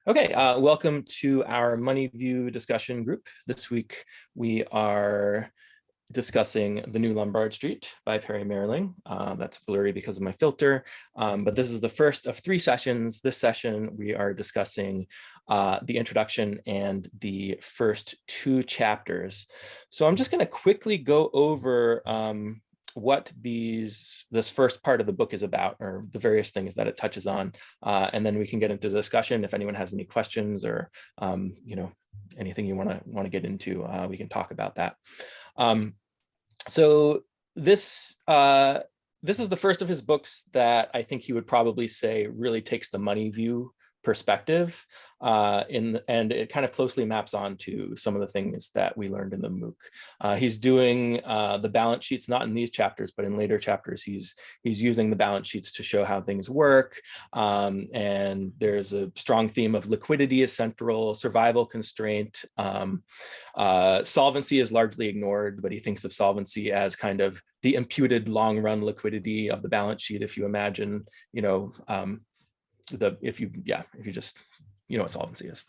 Okay, welcome to our Money View discussion group. This week we are discussing The New Lombard Street by Perry Mehrling. That's blurry because of my filter, but this is the first of 3 sessions. This session we are discussing the introduction and the first 2 chapters. So I'm just going to quickly go over what this first part of the book is about, or the various things that it touches on, and then we can get into discussion. If anyone has any questions or anything you want to get into, we can talk about that. So this is the first of his books that I think he would probably say really takes the money view perspective, and it kind of closely maps on to some of the things that we learned in the MOOC. He's doing the balance sheets, not in these chapters, but in later chapters, he's using the balance sheets to show how things work. And there's a strong theme of liquidity as central, survival constraint. Solvency is largely ignored, but he thinks of solvency as kind of the imputed long-run liquidity of the balance sheet. If you imagine, if you just what solvency is.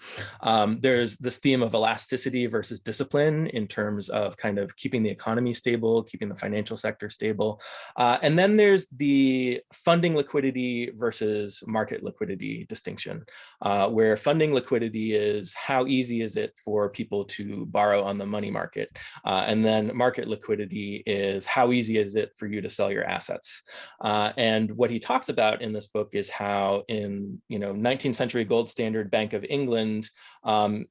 There's this theme of elasticity versus discipline in terms of kind of keeping the economy stable, keeping the financial sector stable. And then there's the funding liquidity versus market liquidity distinction, where funding liquidity is how easy is it for people to borrow on the money market. And then market liquidity is how easy is it for you to sell your assets. And what he talks about in this book is how in 19th century gold standard Bank of England,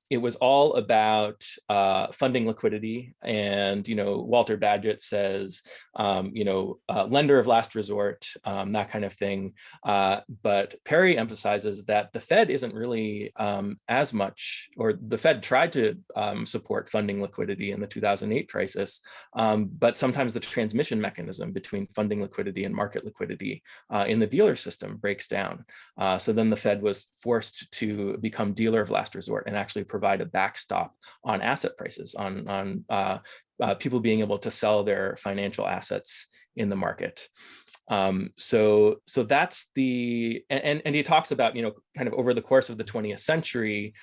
it was all about funding liquidity. And Walter Bagehot says, lender of last resort, that kind of thing. But Perry emphasizes that the Fed isn't really as much, or the Fed tried to support funding liquidity in the 2008 crisis, but sometimes the transmission mechanism between funding liquidity and market liquidity in the dealer system breaks down. So then the Fed was forced to become dealer of last resort and actually provide a backstop on asset prices, on people being able to sell their financial assets in the market. So that's the, and he talks about, kind of over the course of the 20th century,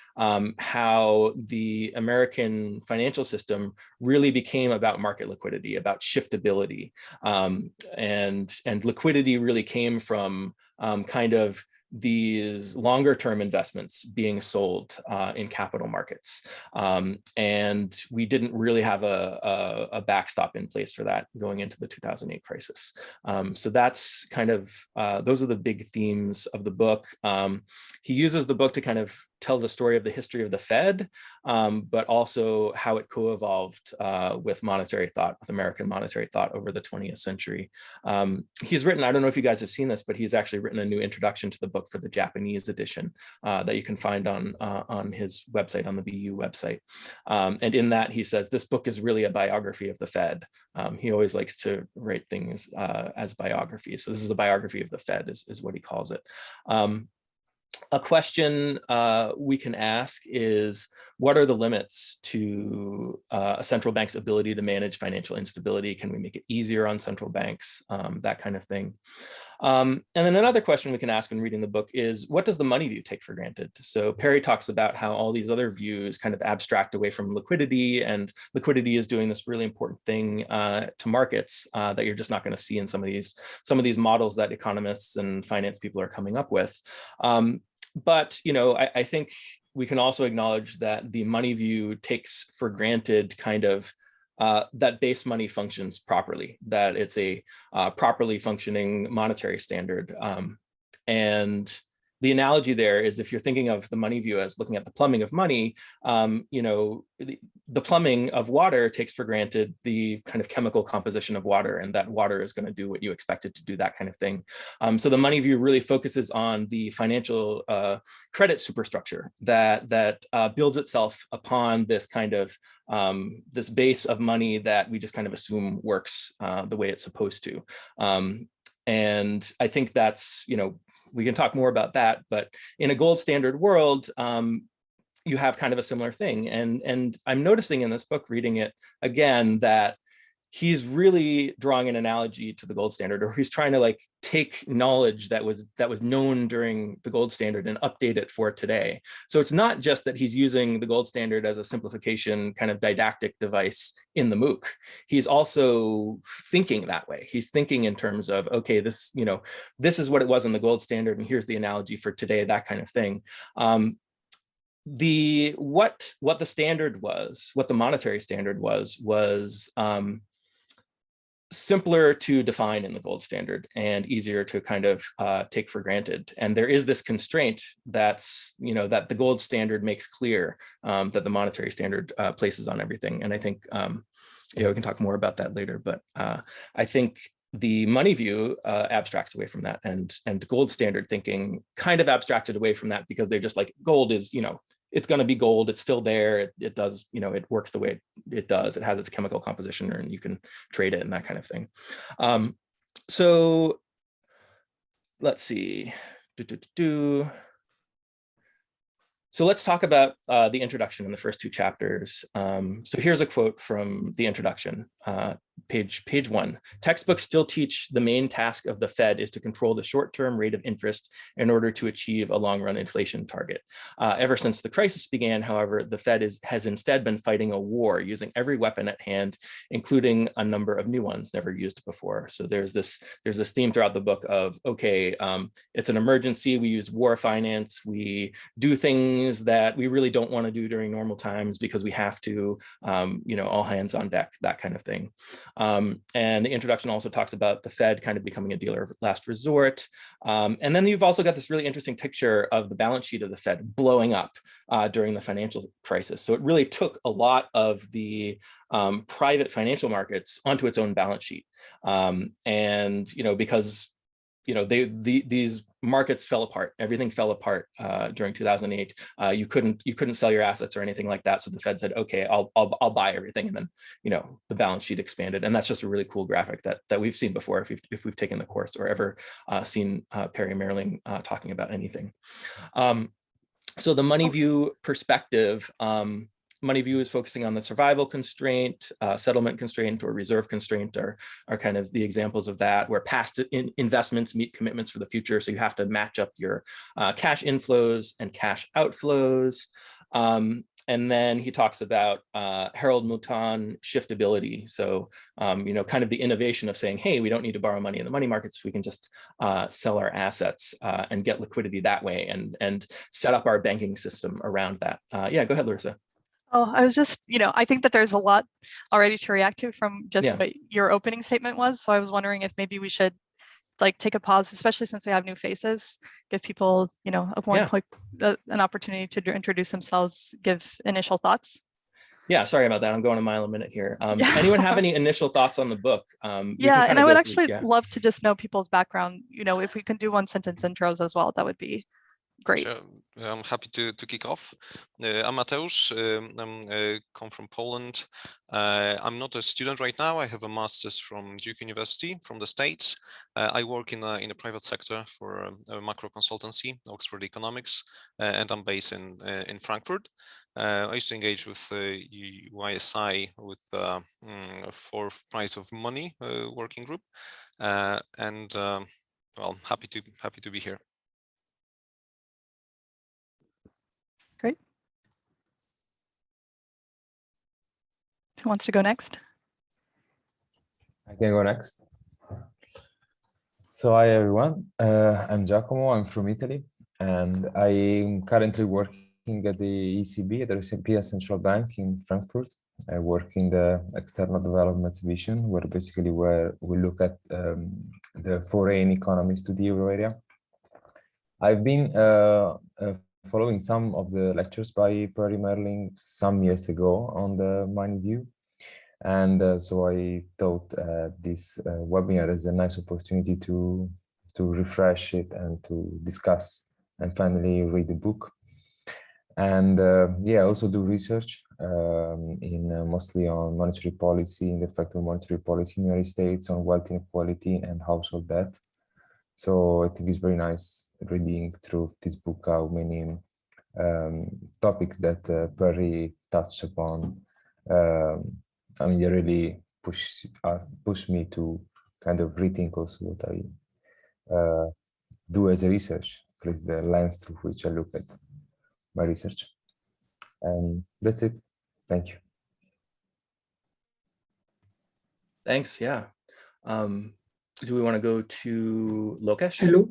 how the American financial system really became about market liquidity, about shiftability, and liquidity really came from kind of these longer term investments being sold in capital markets. And we didn't really have a backstop in place for that going into the 2008 crisis. So that's kind of, those are the big themes of the book. He uses the book to kind of tell the story of the history of the Fed, but also how it co-evolved with monetary thought, with American monetary thought over the 20th century. He's written, I don't know if you guys have seen this, but he's actually written a new introduction to the book for the Japanese edition that you can find on his website, on the BU website. And in that, he says, this book is really a biography of the Fed. He always likes to write things as biographies. So this is a biography of the Fed, is what he calls it. A question we can ask is, what are the limits to a central bank's ability to manage financial instability? Can we make it easier on central banks? That kind of thing. And then another question we can ask when reading the book is, what does the money view take for granted? So Perry talks about how all these other views kind of abstract away from liquidity, and liquidity is doing this really important thing to markets that you're just not going to see in some of these models that economists and finance people are coming up with. But I think we can also acknowledge that the money view takes for granted kind of that base money functions properly, that it's a properly functioning monetary standard. And the analogy there is, if you're thinking of the money view as looking at the plumbing of money, the plumbing of water takes for granted the kind of chemical composition of water, and that water is going to do what you expect it to do, that kind of thing. So the money view really focuses on the financial credit superstructure that builds itself upon this kind of this base of money that we just kind of assume works the way it's supposed to. And I think that's, we can talk more about that, but in a gold standard world, you have kind of a similar thing. And I'm noticing in this book, reading it again, that he's really drawing an analogy to the gold standard, or he's trying to like take knowledge that was known during the gold standard and update it for today. So it's not just that he's using the gold standard as a simplification kind of didactic device in the MOOC. He's also thinking that way. He's thinking in terms of, okay, this, you know, this is what it was in the gold standard, and here's the analogy for today, that kind of thing. What the standard was, what the monetary standard was simpler to define in the gold standard and easier to kind of take for granted. And there is this constraint that's, you know, that the gold standard makes clear that the monetary standard places on everything. And I think, you know, we can talk more about that later, but I think the money view abstracts away from that, and gold standard thinking kind of abstracted away from that, because they're just like, gold is, you know, it's going to be gold. It's still there. It does, you know, it works the way it does. It has its chemical composition, and you can trade it and that kind of thing. So let's see. So let's talk about the introduction in the first two chapters. So here's a quote from the introduction, page 1. Textbooks still teach the main task of the Fed is to control the short-term rate of interest in order to achieve a long-run inflation target. Ever since the crisis began, however, the Fed has instead been fighting a war using every weapon at hand, including a number of new ones never used before. So there's this theme throughout the book of, okay, it's an emergency. We use war finance. We do things that we really don't want to do during normal times because we have to, you know, all hands on deck, that kind of thing. And the introduction also talks about the Fed kind of becoming a dealer of last resort. And then you've also got this really interesting picture of the balance sheet of the Fed blowing up during the financial crisis. So it really took a lot of the private financial markets onto its own balance sheet. And, you know, because, you know, these markets fell apart. Everything fell apart during 2008. You couldn't sell your assets or anything like that. So the Fed said, okay, I'll buy everything, and then, you know, the balance sheet expanded. And that's just a really cool graphic that we've seen before if we've taken the course or ever seen Perry Mehrling talking about anything. So the money view perspective. Money view is focusing on the survival constraint, settlement constraint, or reserve constraint are kind of the examples of that, where past investments meet commitments for the future. So you have to match up your cash inflows and cash outflows. And then he talks about Harold Mouton shiftability. So, you know, kind of the innovation of saying, hey, we don't need to borrow money in the money markets. We can just sell our assets and get liquidity that way, and set up our banking system around that. Yeah, go ahead, Larissa. Oh, I was just, you know, I think that there's a lot already to react to from just what your opening statement was. So I was wondering if maybe we should like take a pause, especially since we have new faces, give people, you know, an opportunity to introduce themselves, give initial thoughts. Yeah, sorry about that. I'm going a mile a minute here. Anyone have any initial thoughts on the book? Yeah, and I would actually love to just know people's background. You know, if we can do one sentence intros as well, that would be great. Sure. I'm happy to kick off. I'm Mateusz. I come from Poland. I'm not a student right now. I have a master's from Duke University from the States. I work in the private sector for a macro consultancy, Oxford Economics, and I'm based in Frankfurt. I used to engage with YSI with for Price of Money working group, and well, happy to be here. Great. Who wants to go next? I can go next. So hi everyone, I'm Giacomo, I'm from Italy, and I'm currently working at the ECB, at the European Central Bank in Frankfurt. I work in the External Development Division, where we look at the foreign economies to the euro area. I've been following some of the lectures by Perry Mehrling some years ago on the money view. And so I thought this webinar is a nice opportunity to refresh it and to discuss and finally read the book. And yeah, I also do research mostly on monetary policy and the effect of monetary policy in the United States on wealth inequality and household debt. So I think it's very nice reading through this book how many topics that Perry touched upon. I mean, they're really push me to kind of rethink also what I do as a research, at least the lens through which I look at my research. And that's it. Thank you. Thanks. Yeah. Do we want to go to Lokesh? Hello.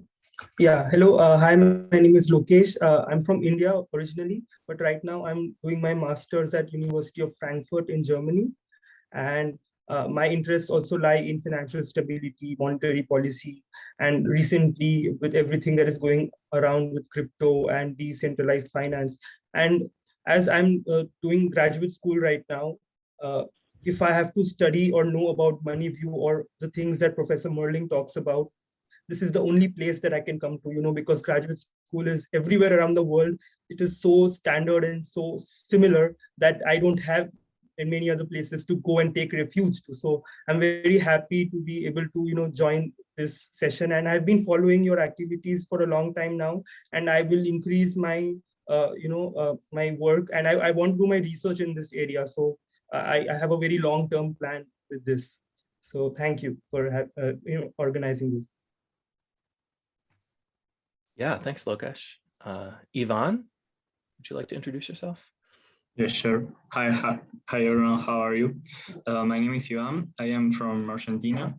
Yeah, hello. Hi, my name is Lokesh. I'm from India originally, but right now I'm doing my master's at University of Frankfurt in Germany. And my interests also lie in financial stability, monetary policy, and recently with everything that is going around with crypto and decentralized finance. And as I'm doing graduate school right now, if I have to study or know about money view or the things that Professor Mehrling talks about, this is the only place that I can come to, because graduate school is everywhere around the world. It is so standard and so similar that I don't have in many other places to go and take refuge to. So I'm very happy to be able to, join this session. And I've been following your activities for a long time now, and I will increase my, my work, and I want to do my research in this area. So I have a very long-term plan with this. So thank you for organizing this. Yeah, thanks, Lokesh. Ivan, would you like to introduce yourself? Yeah, sure. Hi, everyone. How are you? My name is Ivan. I am from Argentina.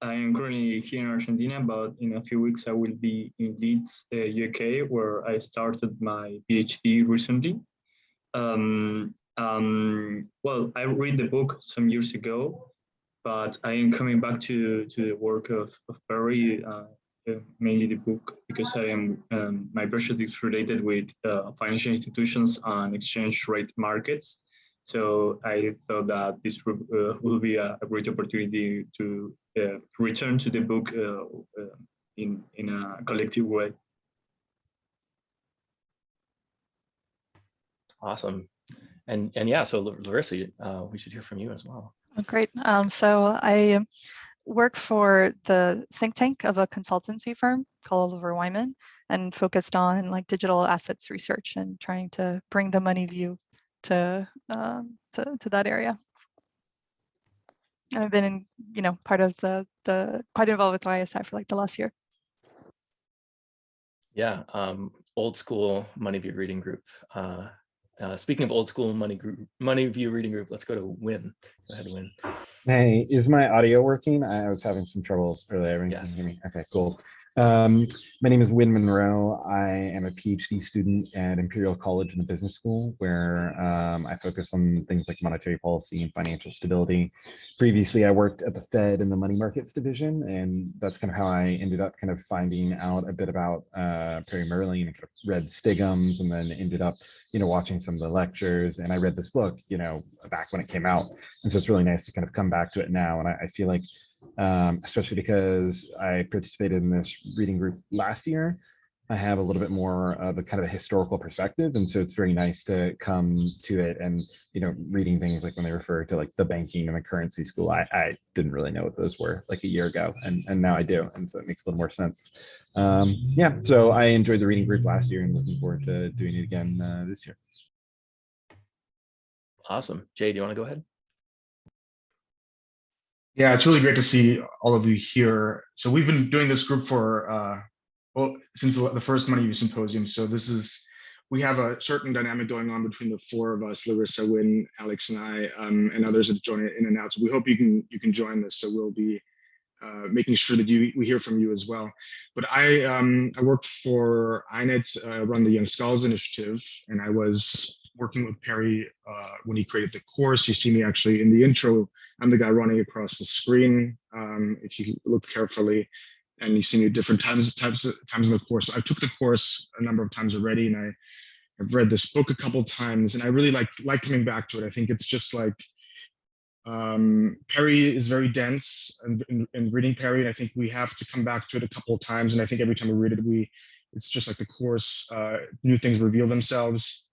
I am currently here in Argentina, but in a few weeks I will be in Leeds, UK, where I started my PhD recently. Well, I read the book some years ago, but I am coming back to the work of Perry, mainly the book, because I am my project is related with financial institutions and exchange rate markets. So I thought that this will be a great opportunity to return to the book in a collective way. Awesome. And yeah, so Larissa, we should hear from you as well. Oh, great. So I work for the think tank of a consultancy firm called OverWyman, and focused on like digital assets research and trying to bring the money view to that area. And I've been in, part of the quite involved with ISI for like the last year. Yeah, old school money view reading group. Speaking of old school money view reading group, let's go to Win. Go ahead, Win. Hey, is my audio working? I was having some troubles earlier. Yes. Can you hear me? Okay, cool. My name is Win Monroe. I am a PhD student at Imperial College in the Business School, where I focus on things like monetary policy and financial stability. Previously, I worked at the Fed in the money markets division, and that's kind of how I ended up kind of finding out a bit about Perry Mehrling, and kind of read Stigums, and then ended up, watching some of the lectures. And I read this book, back when it came out. And so it's really nice to kind of come back to it now. And I feel like, especially because I participated in this reading group last year, I have a little bit more of a kind of a historical perspective. And so it's very nice to come to it and, reading things like when they refer to like the banking and the currency school, I didn't really know what those were like a year ago. And now I do. And so it makes a little more sense. Yeah, so I enjoyed the reading group last year and looking forward to doing it again this year. Awesome. Jay, do you want to go ahead? Yeah, it's really great to see all of you here. So we've been doing this group for since the first Money View Symposium. So we have a certain dynamic going on between the four of us: Larissa, Win, Alex, and I, and others that join in and out. So we hope you can join this. So we'll be making sure that we hear from you as well. But I work for INET, run the Young Scholars Initiative, and I was working with Perry when he created the course. You see me actually in the intro. I'm the guy running across the screen. If you look carefully, and you see me at different times in the course. I took the course a number of times already, and I've read this book a couple of times, and I really like coming back to it. I think it's just like Perry is very dense, and reading Perry, and I think we have to come back to it a couple of times. And I think every time we read it, it's just like the course, new things reveal themselves.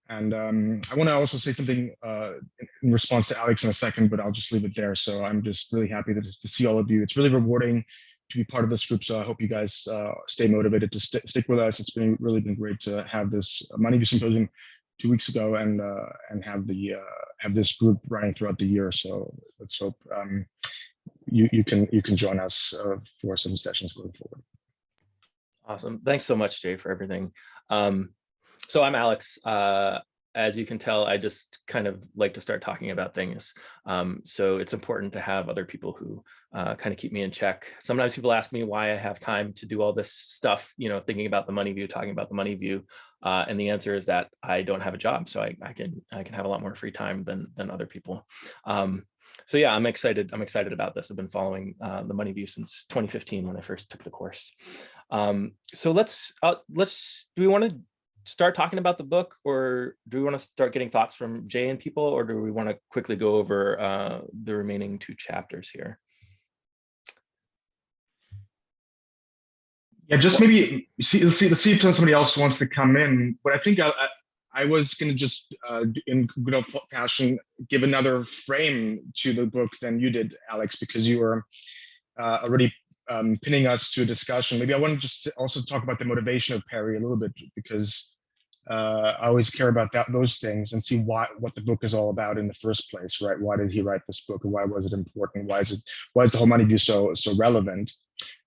And I want to also say something in response to Alex in a second, but I'll just leave it there. So I'm just really happy to see all of you. It's really rewarding to be part of this group. So I hope you guys stay motivated to stick with us. It's really been great to have this Money View Symposium 2 weeks ago and have the have this group running throughout the year. So let's hope you can join us for some sessions going forward. Awesome. Thanks so much, Jay, for everything. So I'm Alex. As you can tell, I just kind of like to start talking about things. So it's important to have other people who kind of keep me in check. Sometimes people ask me why I have time to do all this stuff, thinking about the money view, talking about the money view. And the answer is that I don't have a job, so I can have a lot more free time than other people. So yeah, I'm excited. I'm excited about this. I've been following the money view since 2015 when I first took the course. So let's do we want to start talking about the book, or do we want to start getting thoughts from Jay and people, or do we want to quickly go over the remaining 2 chapters here? Yeah, just maybe let's see if somebody else wants to come in. But I think I was going to just, in good old fashion, give another frame to the book than you did, Alex, because you were already pinning us to a discussion. Maybe I want to just also talk about the motivation of Perry a little bit, because I always care about those things, and see what the book is all about in the first place, right? Why did he write this book, and why was it important? Why is the whole money view so relevant,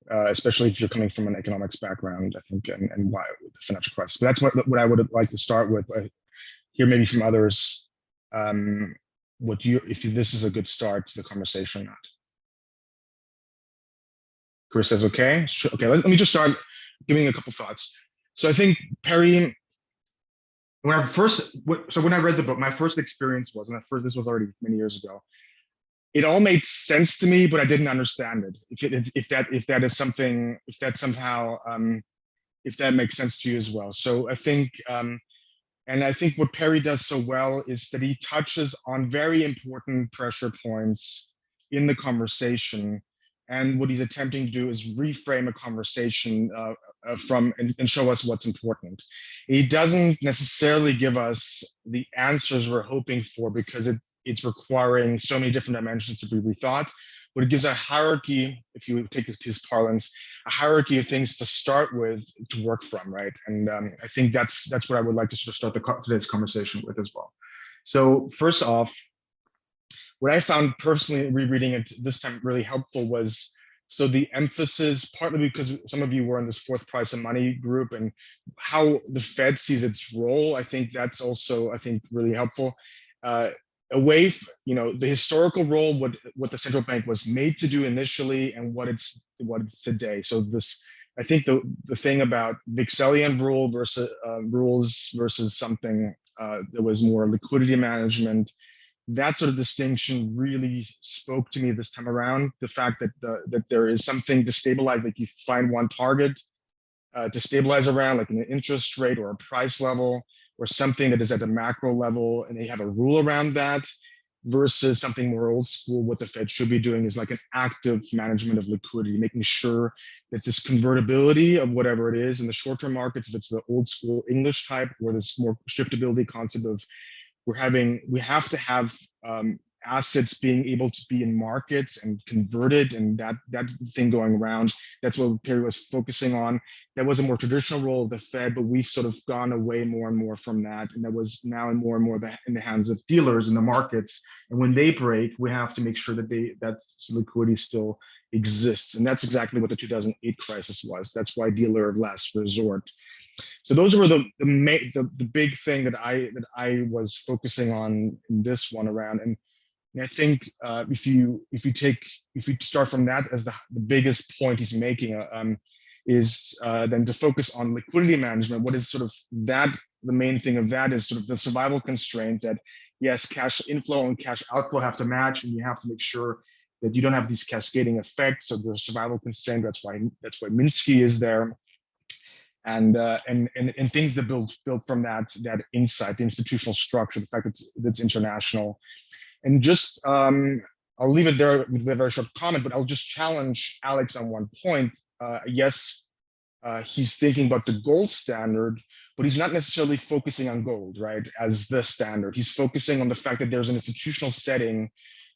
especially if you're coming from an economics background, I think, and why with the financial crisis. But that's what I would like to start with. Hear maybe from others, if this is a good start to the conversation or not. Chris says okay. Sure. Okay, let me just start giving a couple thoughts. So I think Perry, when I read the book, my first experience was, this was already many years ago, it all made sense to me, but I didn't understand it. If that makes sense to you as well. So I think, and I think what Perry does so well is that he touches on very important pressure points in the conversation. And what he's attempting to do is reframe a conversation and show us what's important. He doesn't necessarily give us the answers we're hoping for, because it's requiring so many different dimensions to be rethought. But it gives a hierarchy, if you take his parlance, a hierarchy of things to start with to work from, right? And I think that's what I would like to sort of start today's conversation with as well. So first off, what I found personally rereading it this time really helpful was, so the emphasis, partly because some of you were in this fourth price of money group, and how the Fed sees its role. I think that's also, really helpful. Away, the historical role, what the central bank was made to do initially, and what it's today. So I think the thing about Vixelian rule versus rules versus something that was more liquidity management, that sort of distinction really spoke to me this time around. The fact that there is something to stabilize, like you find one target to stabilize around, like an interest rate or a price level, or something that is at the macro level, and they have a rule around that, versus something more old school. What the Fed should be doing is like an active management of liquidity, making sure that this convertibility of whatever it is in the short-term markets, if it's the old school English type, or this more shiftability concept of we have to have assets being able to be in markets and converted, and that thing going around. That's what Perry was focusing on. That was a more traditional role of the Fed, but we've sort of gone away more and more from that, and that was now more and more in the hands of dealers in the markets. And when they break, we have to make sure that liquidity still exists, and that's exactly what the 2008 crisis was. That's why dealer of last resort. So those were the big thing that I was focusing on in this one around. And I think if you start from that as the biggest point he's making, is then to focus on liquidity management. What is sort of that, the main thing of that is sort of the survival constraint that, yes, cash inflow and cash outflow have to match, and you have to make sure that you don't have these cascading effects of the survival constraint. That's why Minsky is there. And things that build from that insight, the institutional structure, the fact that it's international. And just I'll leave it there with a very short comment, but I'll just challenge Alex on one point. Yes, he's thinking about the gold standard, but he's not necessarily focusing on gold, right, as the standard. He's focusing on the fact that there's an institutional setting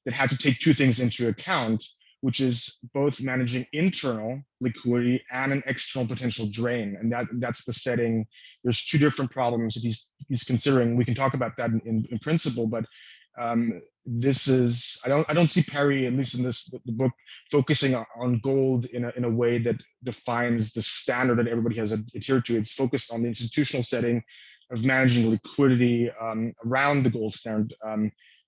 that had to take two things into account, which is both managing internal liquidity and an external potential drain. And that's the setting. There's two different problems that he's considering. We can talk about that in principle, but this is, I don't see Perry, at least in the book, focusing on gold in a way that defines the standard that everybody has adhered to. It's focused on the institutional setting of managing liquidity around the gold standard.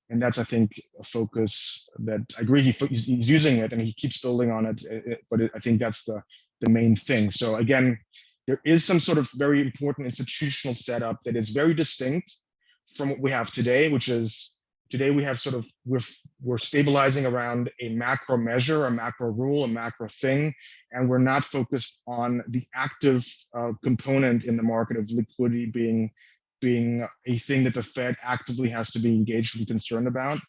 And that's, I think, a focus that I agree he's using it and he keeps building on it, but I think that's the main thing. So again, there is some sort of very important institutional setup that is very distinct from what we have today, which is today we have sort of, we're stabilizing around a macro measure, a macro rule, a macro thing, and we're not focused on the active component in the market of liquidity being a thing that the Fed actively has to be engaged and concerned about.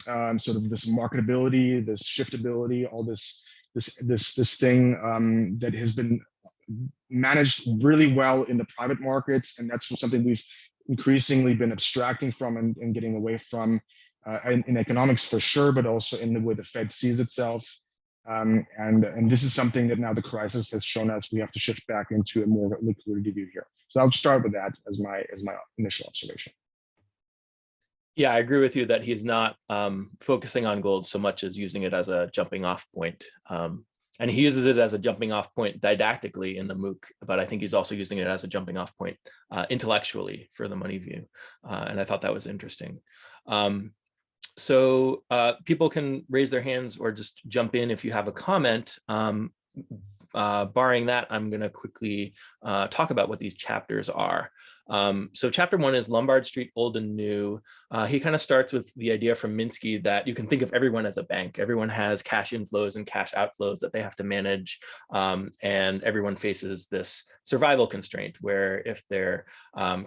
Sort of this marketability, this shiftability, all this thing that has been managed really well in the private markets, and that's something we've increasingly been abstracting from and getting away from in economics for sure, but also in the way the Fed sees itself. And this is something that now the crisis has shown us we have to shift back into a more liquidity view here. So I'll start with that as my initial observation. Yeah, I agree with you that he's not focusing on gold so much as using it as a jumping off point. And he uses it as a jumping off point didactically in the MOOC, but I think he's also using it as a jumping off point intellectually for the money view. And I thought that was interesting. So people can raise their hands or just jump in if you have a comment. Barring that, I'm going to quickly talk about what these chapters are. So chapter 1 is Lombard Street, Old and New. He kind of starts with the idea from Minsky that you can think of everyone as a bank. Everyone has cash inflows and cash outflows that they have to manage. And everyone faces this survival constraint where if their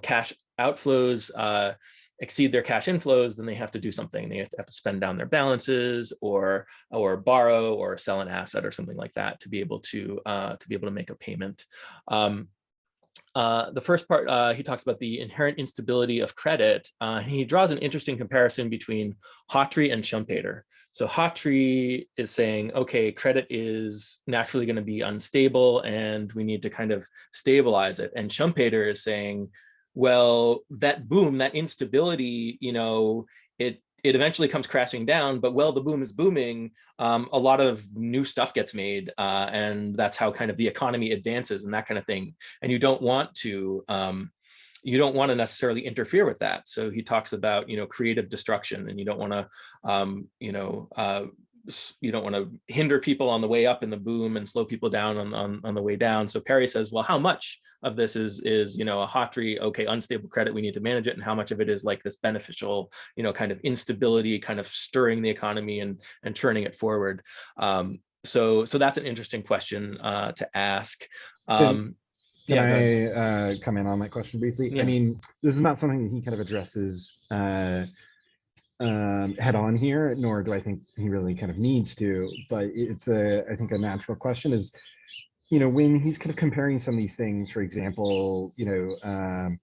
cash outflows exceed their cash inflows, then they have to do something. They have to spend down their balances or borrow or sell an asset or something like that to be able to make a payment. The first part, he talks about the inherent instability of credit. He draws an interesting comparison between Hawtrey and Schumpeter. So Hawtrey is saying, okay, credit is naturally going to be unstable and we need to kind of stabilize it. And Schumpeter is saying, well, that boom, that instability, you know, it eventually comes crashing down, but while the boom is booming, a lot of new stuff gets made, and that's how kind of the economy advances and that kind of thing. And you don't want to necessarily interfere with that. So he talks about, you know, creative destruction, and you don't want to, you don't want to hinder people on the way up in the boom and slow people down on the way down. So Perry says, well, how much of this is you know, a Hawtrey, okay, unstable credit, we need to manage it, and how much of it is like this beneficial, you know, kind of instability, kind of stirring the economy and turning it forward. So that's an interesting question to ask. Can I come in on that question briefly? Yeah. I mean, this is not something that he kind of addresses head on here, nor do I think he really kind of needs to, but it's I think a natural question is, you know, when he's kind of comparing some of these things, for example, you know,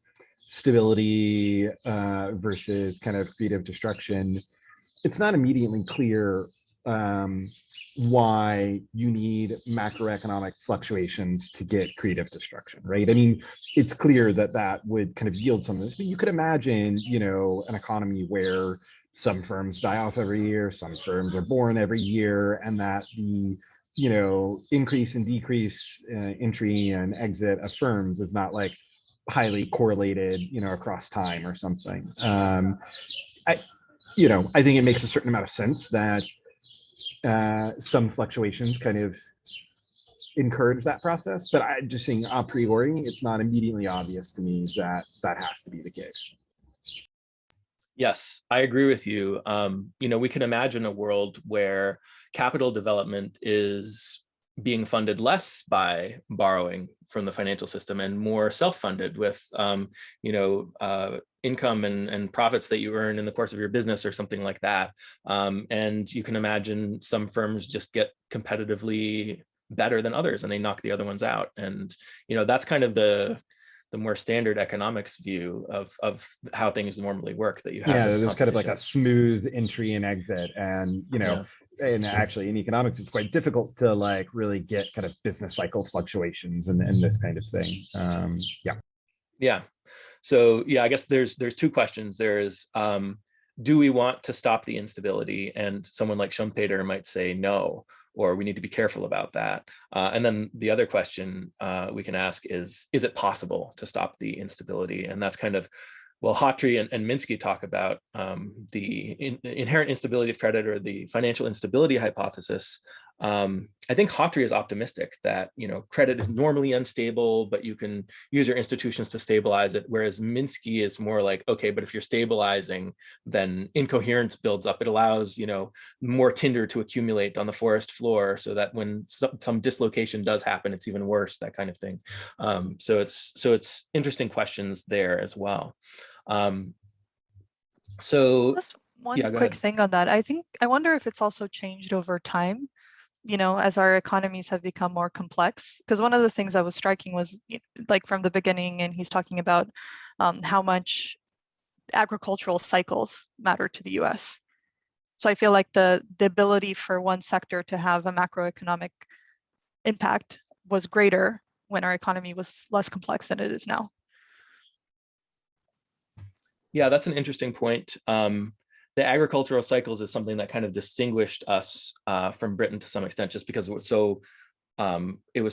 stability versus kind of creative destruction, it's not immediately clear why you need macroeconomic fluctuations to get creative destruction, right? I mean, it's clear that that would kind of yield some of this, but you could imagine, you know, an economy where some firms die off every year, some firms are born every year, and that the, you know, increase and decrease entry and exit of firms is not like highly correlated, you know, across time or something. I think it makes a certain amount of sense that some fluctuations kind of encourage that process, but I'm just saying a priori, it's not immediately obvious to me that that has to be the case. Yes, I agree with you. You know, we can imagine a world where capital development is being funded less by borrowing from the financial system and more self-funded with, income and profits that you earn in the course of your business or something like that. And you can imagine some firms just get competitively better than others and they knock the other ones out. And, you know, that's kind of the more standard economics view of how things normally work, that you have. Yeah, there's kind of like a smooth entry and exit, and you know, and actually in economics, it's quite difficult to like really get kind of business cycle fluctuations and this kind of thing. Yeah. So yeah, I guess there's two questions. There is do we want to stop the instability? And someone like Schumpeter might say no, or we need to be careful about that. And then the other question we can ask is it possible to stop the instability? And that's kind of, well, Hawtrey and Minsky talk about the inherent instability of credit, or the financial instability hypothesis. I think Hawtrey is optimistic that, you know, credit is normally unstable, but you can use your institutions to stabilize it. Whereas Minsky is more like, okay, but if you're stabilizing, then incoherence builds up. It allows, you know, more tinder to accumulate on the forest floor, so that when some dislocation does happen, it's even worse, that kind of thing. So it's interesting questions there as well. So Just one yeah, go quick ahead. thing on that. I wonder if it's also changed over time, you know, as our economies have become more complex. Because one of the things that was striking was, like, from the beginning, and he's talking about how much agricultural cycles matter to the US. So I feel like the ability for one sector to have a macroeconomic impact was greater when our economy was less complex than it is now. Yeah, that's an interesting point. The agricultural cycles is something that kind of distinguished us from Britain to some extent, just because it was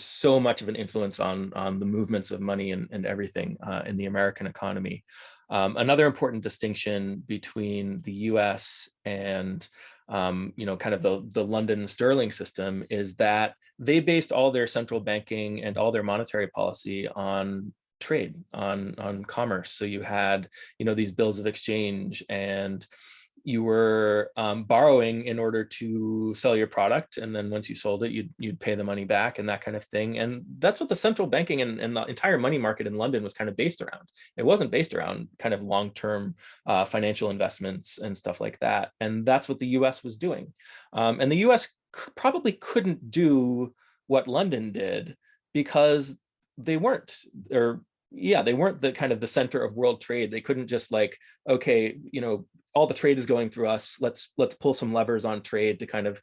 so much of an influence on the movements of money and everything in the American economy. Another important distinction between the US and you know, kind of the London sterling system is that they based all their central banking and all their monetary policy on trade, on commerce. So you had, you know, these bills of exchange, and you were borrowing in order to sell your product, and then once you sold it, you'd pay the money back, and that kind of thing. And that's what the central banking and the entire money market in London was kind of based around. It wasn't based around kind of long-term financial investments and stuff like that. And that's what the US was doing. And the US probably couldn't do what London did, because they weren't, they weren't the kind of the center of world trade. They couldn't just like, okay, you know, all the trade is going through us. Let's pull some levers on trade to kind of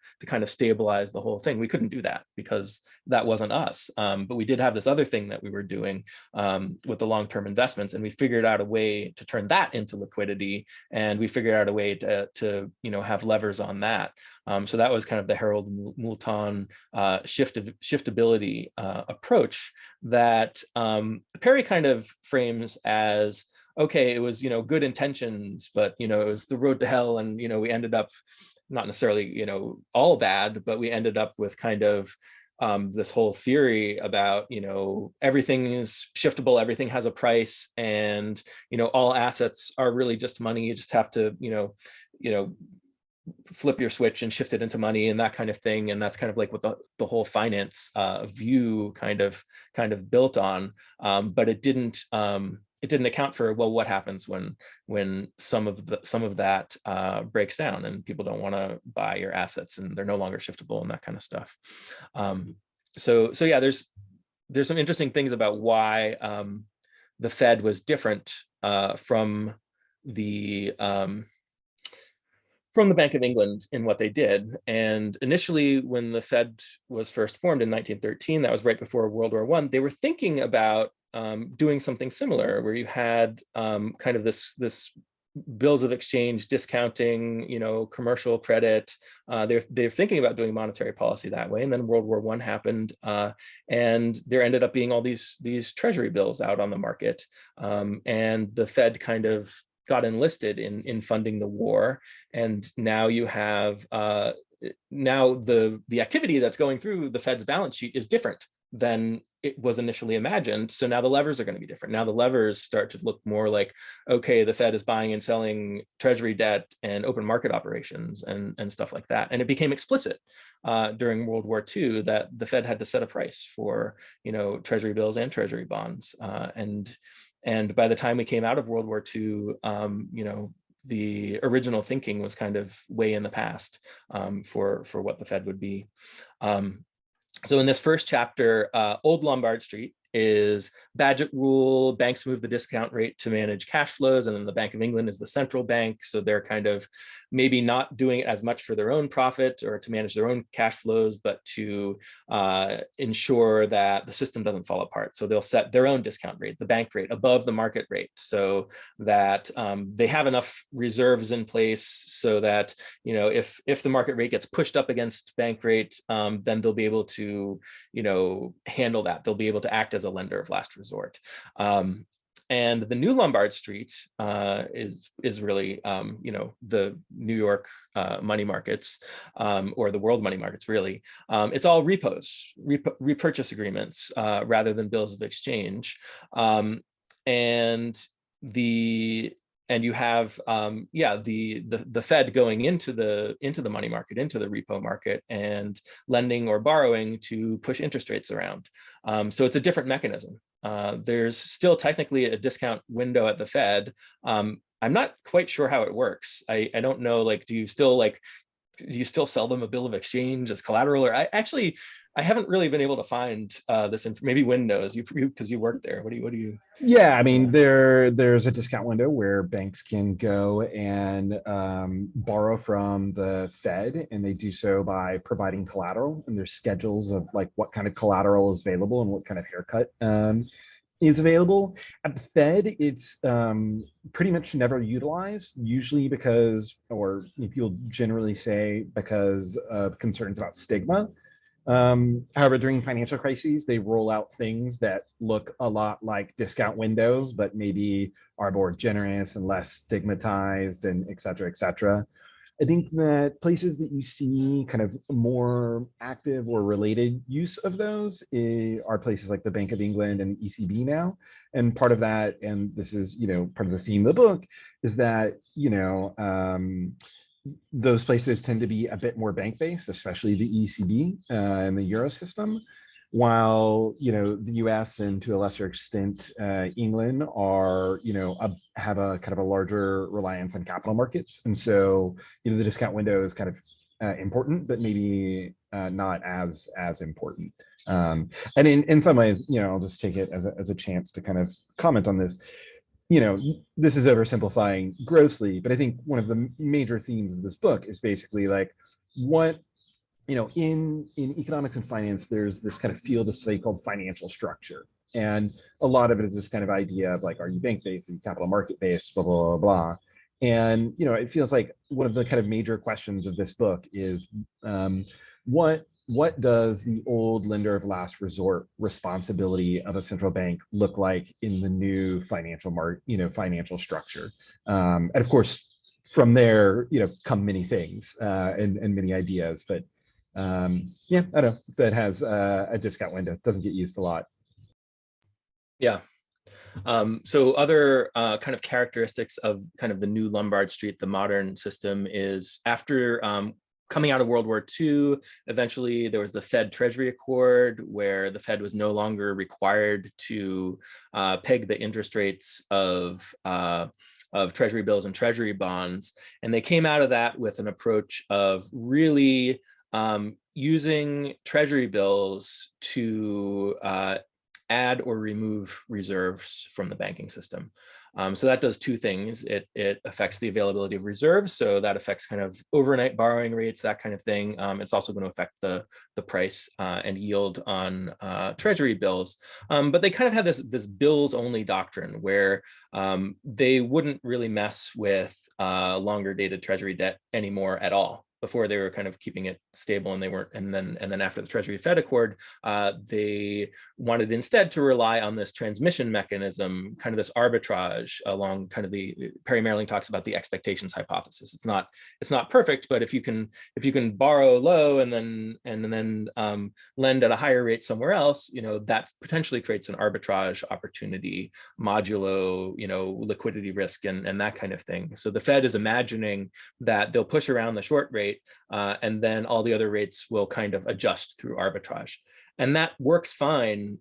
stabilize the whole thing. We couldn't do that because that wasn't us. But we did have this other thing that we were doing with the long-term investments, and we figured out a way to turn that into liquidity, and we figured out a way to you know, have levers on that. So that was kind of the Harold Moulton shiftability approach that Perry kind of frames as, okay, it was, you know, good intentions, but, you know, it was the road to hell. And, you know, we ended up not necessarily, you know, all bad, but we ended up with kind of this whole theory about, you know, everything is shiftable, everything has a price, and, you know, all assets are really just money. You just have to, you know, flip your switch and shift it into money and that kind of thing. And that's kind of like what the whole finance view kind of built on. But it didn't account for, well, what happens when some of that breaks down and people don't want to buy your assets and they're no longer shiftable and that kind of stuff. So yeah, there's some interesting things about why the Fed was different from the Bank of England in what they did. And initially, when the Fed was first formed in 1913, that was right before World War I, they were thinking about doing something similar, where you had kind of this bills of exchange discounting, you know, commercial credit. They're thinking about doing monetary policy that way. And then World War I happened, and there ended up being all these treasury bills out on the market. And the Fed kind of got enlisted in funding the war. And now you have, now the activity that's going through the Fed's balance sheet is different than it was initially imagined. So now the levers are going to be different. Now the levers start to look more like, okay, the Fed is buying and selling treasury debt and open market operations and stuff like that. And it became explicit during World War II that the Fed had to set a price for, you know, treasury bills and treasury bonds. And by the time we came out of World War II, you know, the original thinking was kind of way in the past for what the Fed would be. So in this first chapter, Old Lombard Street is Bagehot rule. Banks move the discount rate to manage cash flows, and then the Bank of England is the central bank. So they're kind of maybe not doing it as much for their own profit or to manage their own cash flows, but to ensure that the system doesn't fall apart. So they'll set their own discount rate, the bank rate, above the market rate, so that they have enough reserves in place so that, you know, if the market rate gets pushed up against bank rate, then they'll be able to, you know, handle that. They'll be able to act as a lender of last resort. And the new Lombard Street is really, you know, the New York money markets, or the world money markets, really. It's all repos, repurchase agreements, rather than bills of exchange. And you have the Fed going into the money market, into the repo market, and lending or borrowing to push interest rates around. So it's a different mechanism. There's still technically a discount window at the Fed. I'm not quite sure how it works. I don't know, like, do you still sell them a bill of exchange as collateral? Or I haven't really been able to find this. Maybe Win knows, because you work there. What do you? Yeah, I mean, there's a discount window where banks can go and borrow from the Fed, and they do so by providing collateral. And there's schedules of like what kind of collateral is available and what kind of haircut is available. At the Fed, it's pretty much never utilized, usually because, or people generally say because of concerns about stigma. However, during financial crises, they roll out things that look a lot like discount windows, but maybe are more generous and less stigmatized, and et cetera, et cetera. I think that places that you see kind of more active or related use of those are places like the Bank of England and the ECB now. And part of that, and this is, you know, part of the theme of the book, is that, you know, those places tend to be a bit more bank-based, especially the ECB and the Euro system, while, you know, the US and to a lesser extent England are, you know, have a kind of a larger reliance on capital markets. And so, you know, the discount window is kind of important, but maybe not as important. And in some ways, you know, I'll just take it as a chance to kind of comment on this. You know, this is oversimplifying grossly, but I think one of the major themes of this book is basically like what, you know, in economics and finance, there's this kind of field of study called financial structure. And a lot of it is this kind of idea of like, are you bank-based, are you capital market-based, blah, blah, blah, blah. And, you know, it feels like one of the kind of major questions of this book is what does the old lender of last resort responsibility of a central bank look like in the new financial structure? And of course, from there, you know, come many things and many ideas. But yeah, I don't know, that has a discount window. It doesn't get used a lot. Yeah. So other kind of characteristics of kind of the new Lombard Street, the modern system, is after coming out of World War II, eventually there was the Fed Treasury Accord, where the Fed was no longer required to peg the interest rates of Treasury bills and Treasury bonds. And they came out of that with an approach of really using Treasury bills to add or remove reserves from the banking system. So that does two things. It affects the availability of reserves. So that affects kind of overnight borrowing rates, that kind of thing. It's also going to affect the price and yield on Treasury bills. But they kind of had this bills only doctrine where they wouldn't really mess with longer dated Treasury debt anymore at all. Before, they were kind of keeping it stable, and they weren't. And then after the Treasury Fed Accord, they wanted instead to rely on this transmission mechanism, kind of this arbitrage along kind of the Perry Mehrling talks about the expectations hypothesis. It's not perfect, but if you can borrow low and then lend at a higher rate somewhere else, you know, that potentially creates an arbitrage opportunity modulo, you know, liquidity risk and that kind of thing. So the Fed is imagining that they'll push around the short rate, and then all the other rates will kind of adjust through arbitrage. And that works fine,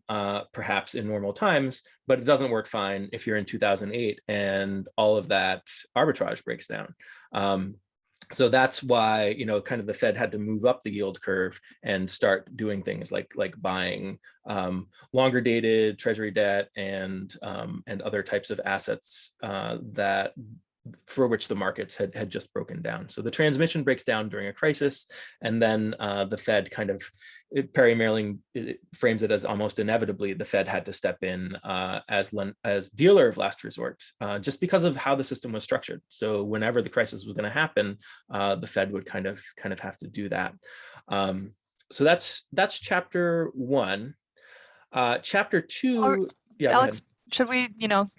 perhaps in normal times, but it doesn't work fine if you're in 2008 and all of that arbitrage breaks down. So that's why, you know, kind of the Fed had to move up the yield curve and start doing things like buying longer dated Treasury debt and other types of assets that for which the markets had just broken down. So the transmission breaks down during a crisis, and then the Fed kind of, Perry Mehrling frames it as almost inevitably the Fed had to step in as dealer of last resort, just because of how the system was structured. So whenever the crisis was going to happen, the Fed would kind of have to do that. So that's chapter 1. Chapter 2. Yeah, Alex, should we,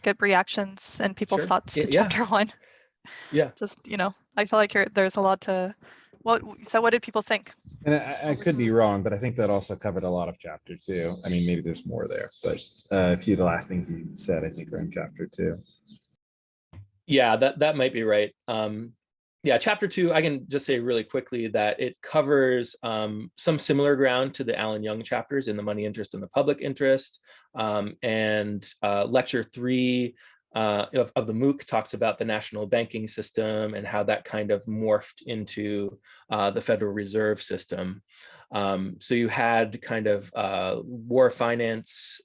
get reactions and people's Sure. thoughts to Yeah. chapter 1? Yeah. Just, I feel like there's a lot to, so what did people think? And I could be wrong, but I think that also covered a lot of chapter 2. I mean, maybe there's more there, but a few of the last things you said, I think, are in chapter 2. Yeah, that might be right. Yeah, chapter 2, I can just say really quickly that it covers some similar ground to the Alan Young chapters in the money interest and the public interest. And lecture 3 of the MOOC talks about the national banking system and how that kind of morphed into the Federal Reserve System. So you had kind of war finance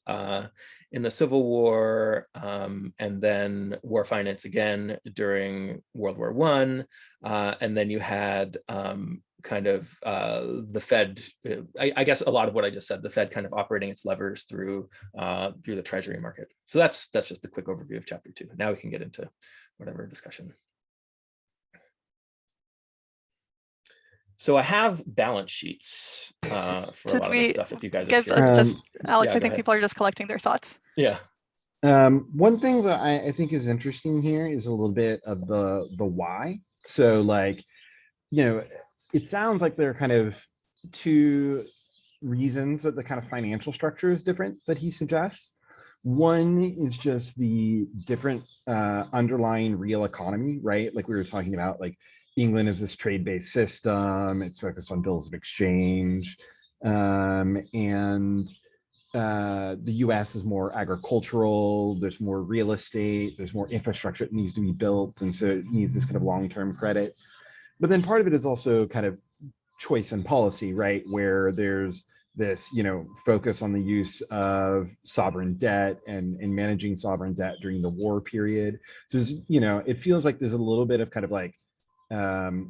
in the Civil War, and then war finance again during World War I. And then you had kind of the Fed, I guess a lot of what I just said, the Fed kind of operating its levers through the Treasury market. So that's just a quick overview of chapter 2. Now we can get into whatever discussion. So I have balance sheets for a lot of this stuff if you guys are curious. Alex, I think people are just collecting their thoughts. Yeah. One thing that I think is interesting here is a little bit of the why. So like, it sounds like there are kind of 2 reasons that the kind of financial structure is different that he suggests. One is just the different underlying real economy, right? Like we were talking about, like England is this trade-based system. It's focused on bills of exchange. And the US is more agricultural. There's more real estate. There's more infrastructure that needs to be built. And so it needs this kind of long-term credit. But then part of it is also kind of choice and policy, right? Where there's this, focus on the use of sovereign debt and managing sovereign debt during the war period. So there's, it feels like there's a little bit of kind of like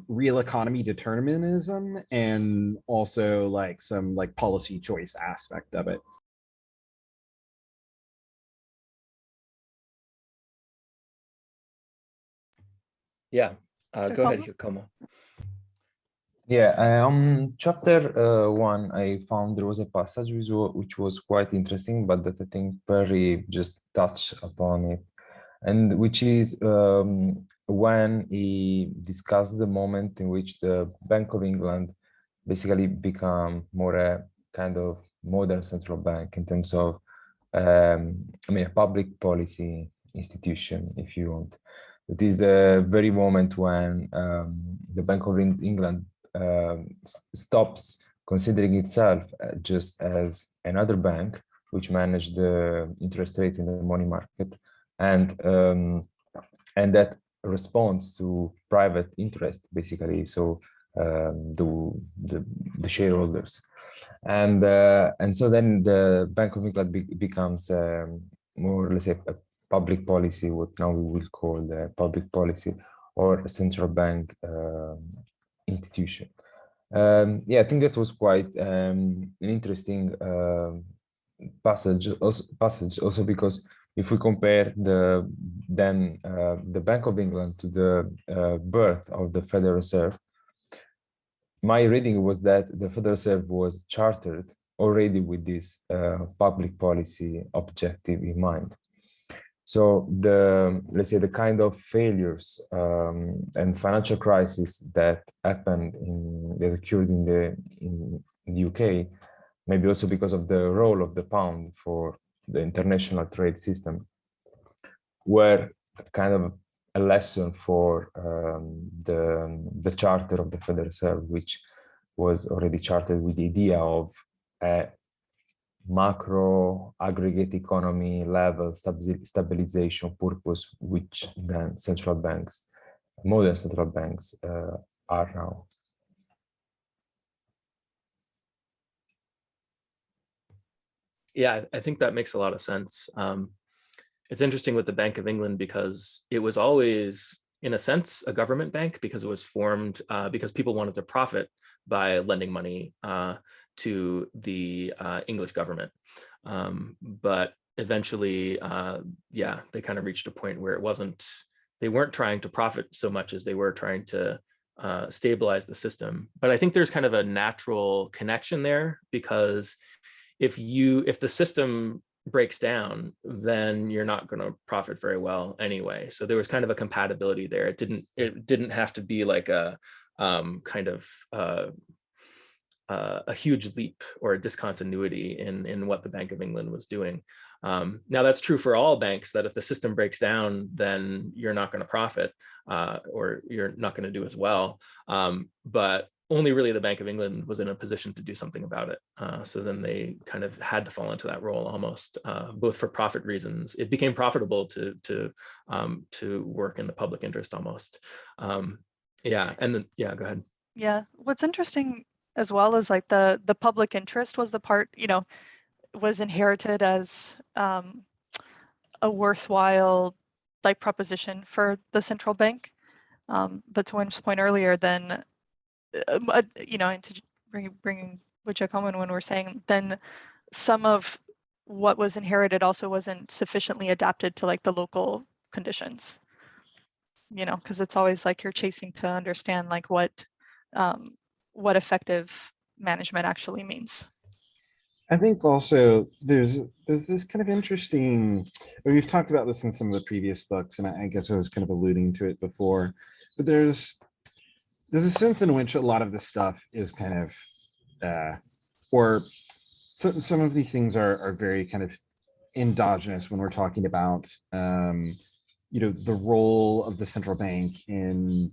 real economy determinism and also like some like policy choice aspect of it. Yeah, go ahead, Giacomo. Yeah, on chapter 1, I found there was a passage which was quite interesting, but that I think Perry just touched upon it, and which is when he discussed the moment in which the Bank of England basically become more a kind of modern central bank in terms of, a public policy institution, if you want. It is the very moment when the Bank of England stops considering itself just as another bank which managed the interest rates in the money market, and that responds to private interest, basically. So the shareholders, and so then the Bank of England becomes more, let's say, a public policy, what now we will call the public policy, or a central bank institution. Yeah, I think that was quite an interesting passage also because if we compare the Bank of England to the birth of the Federal Reserve, my reading was that the Federal Reserve was chartered already with this public policy objective in mind. So let's say the kind of failures and financial crisis that happened that occurred in the UK, maybe also because of the role of the pound for the international trade system, were kind of a lesson for the charter of the Federal Reserve, which was already chartered with the idea of a macro aggregate economy level stabilization purpose, which then central banks, modern central banks, are now. Yeah, I think that makes a lot of sense. It's interesting with the Bank of England because it was always in a sense, a government bank, because it was formed because people wanted to profit by lending money to the English government. But eventually, yeah, they kind of reached a point where they weren't trying to profit so much as they were trying to stabilize the system. But I think there's kind of a natural connection there, because if the system breaks down, then you're not going to profit very well anyway. So there was kind of a compatibility there. It didn't have to be like a kind of a huge leap or a discontinuity in what the Bank of England was doing. Now that's true for all banks, that if the system breaks down, then you're not going to profit or you're not going to do as well. But only really the Bank of England was in a position to do something about it. So then they kind of had to fall into that role almost, both for profit reasons. It became profitable to work in the public interest almost. Yeah, and then, yeah, go ahead. Yeah, what's interesting as well is like the public interest was the part, was inherited as a worthwhile like proposition for the central bank. But to Wim's point earlier, then, and to bringing what Giacomo and Wim were saying, then some of what was inherited also wasn't sufficiently adapted to like the local conditions, because it's always like you're chasing to understand like what effective management actually means. I think also there's this kind of interesting, we've talked about this in some of the previous books, and I guess I was kind of alluding to it before, but there's a sense in which a lot of this stuff is kind of, or some of these things are very kind of endogenous when we're talking about, the role of the central bank in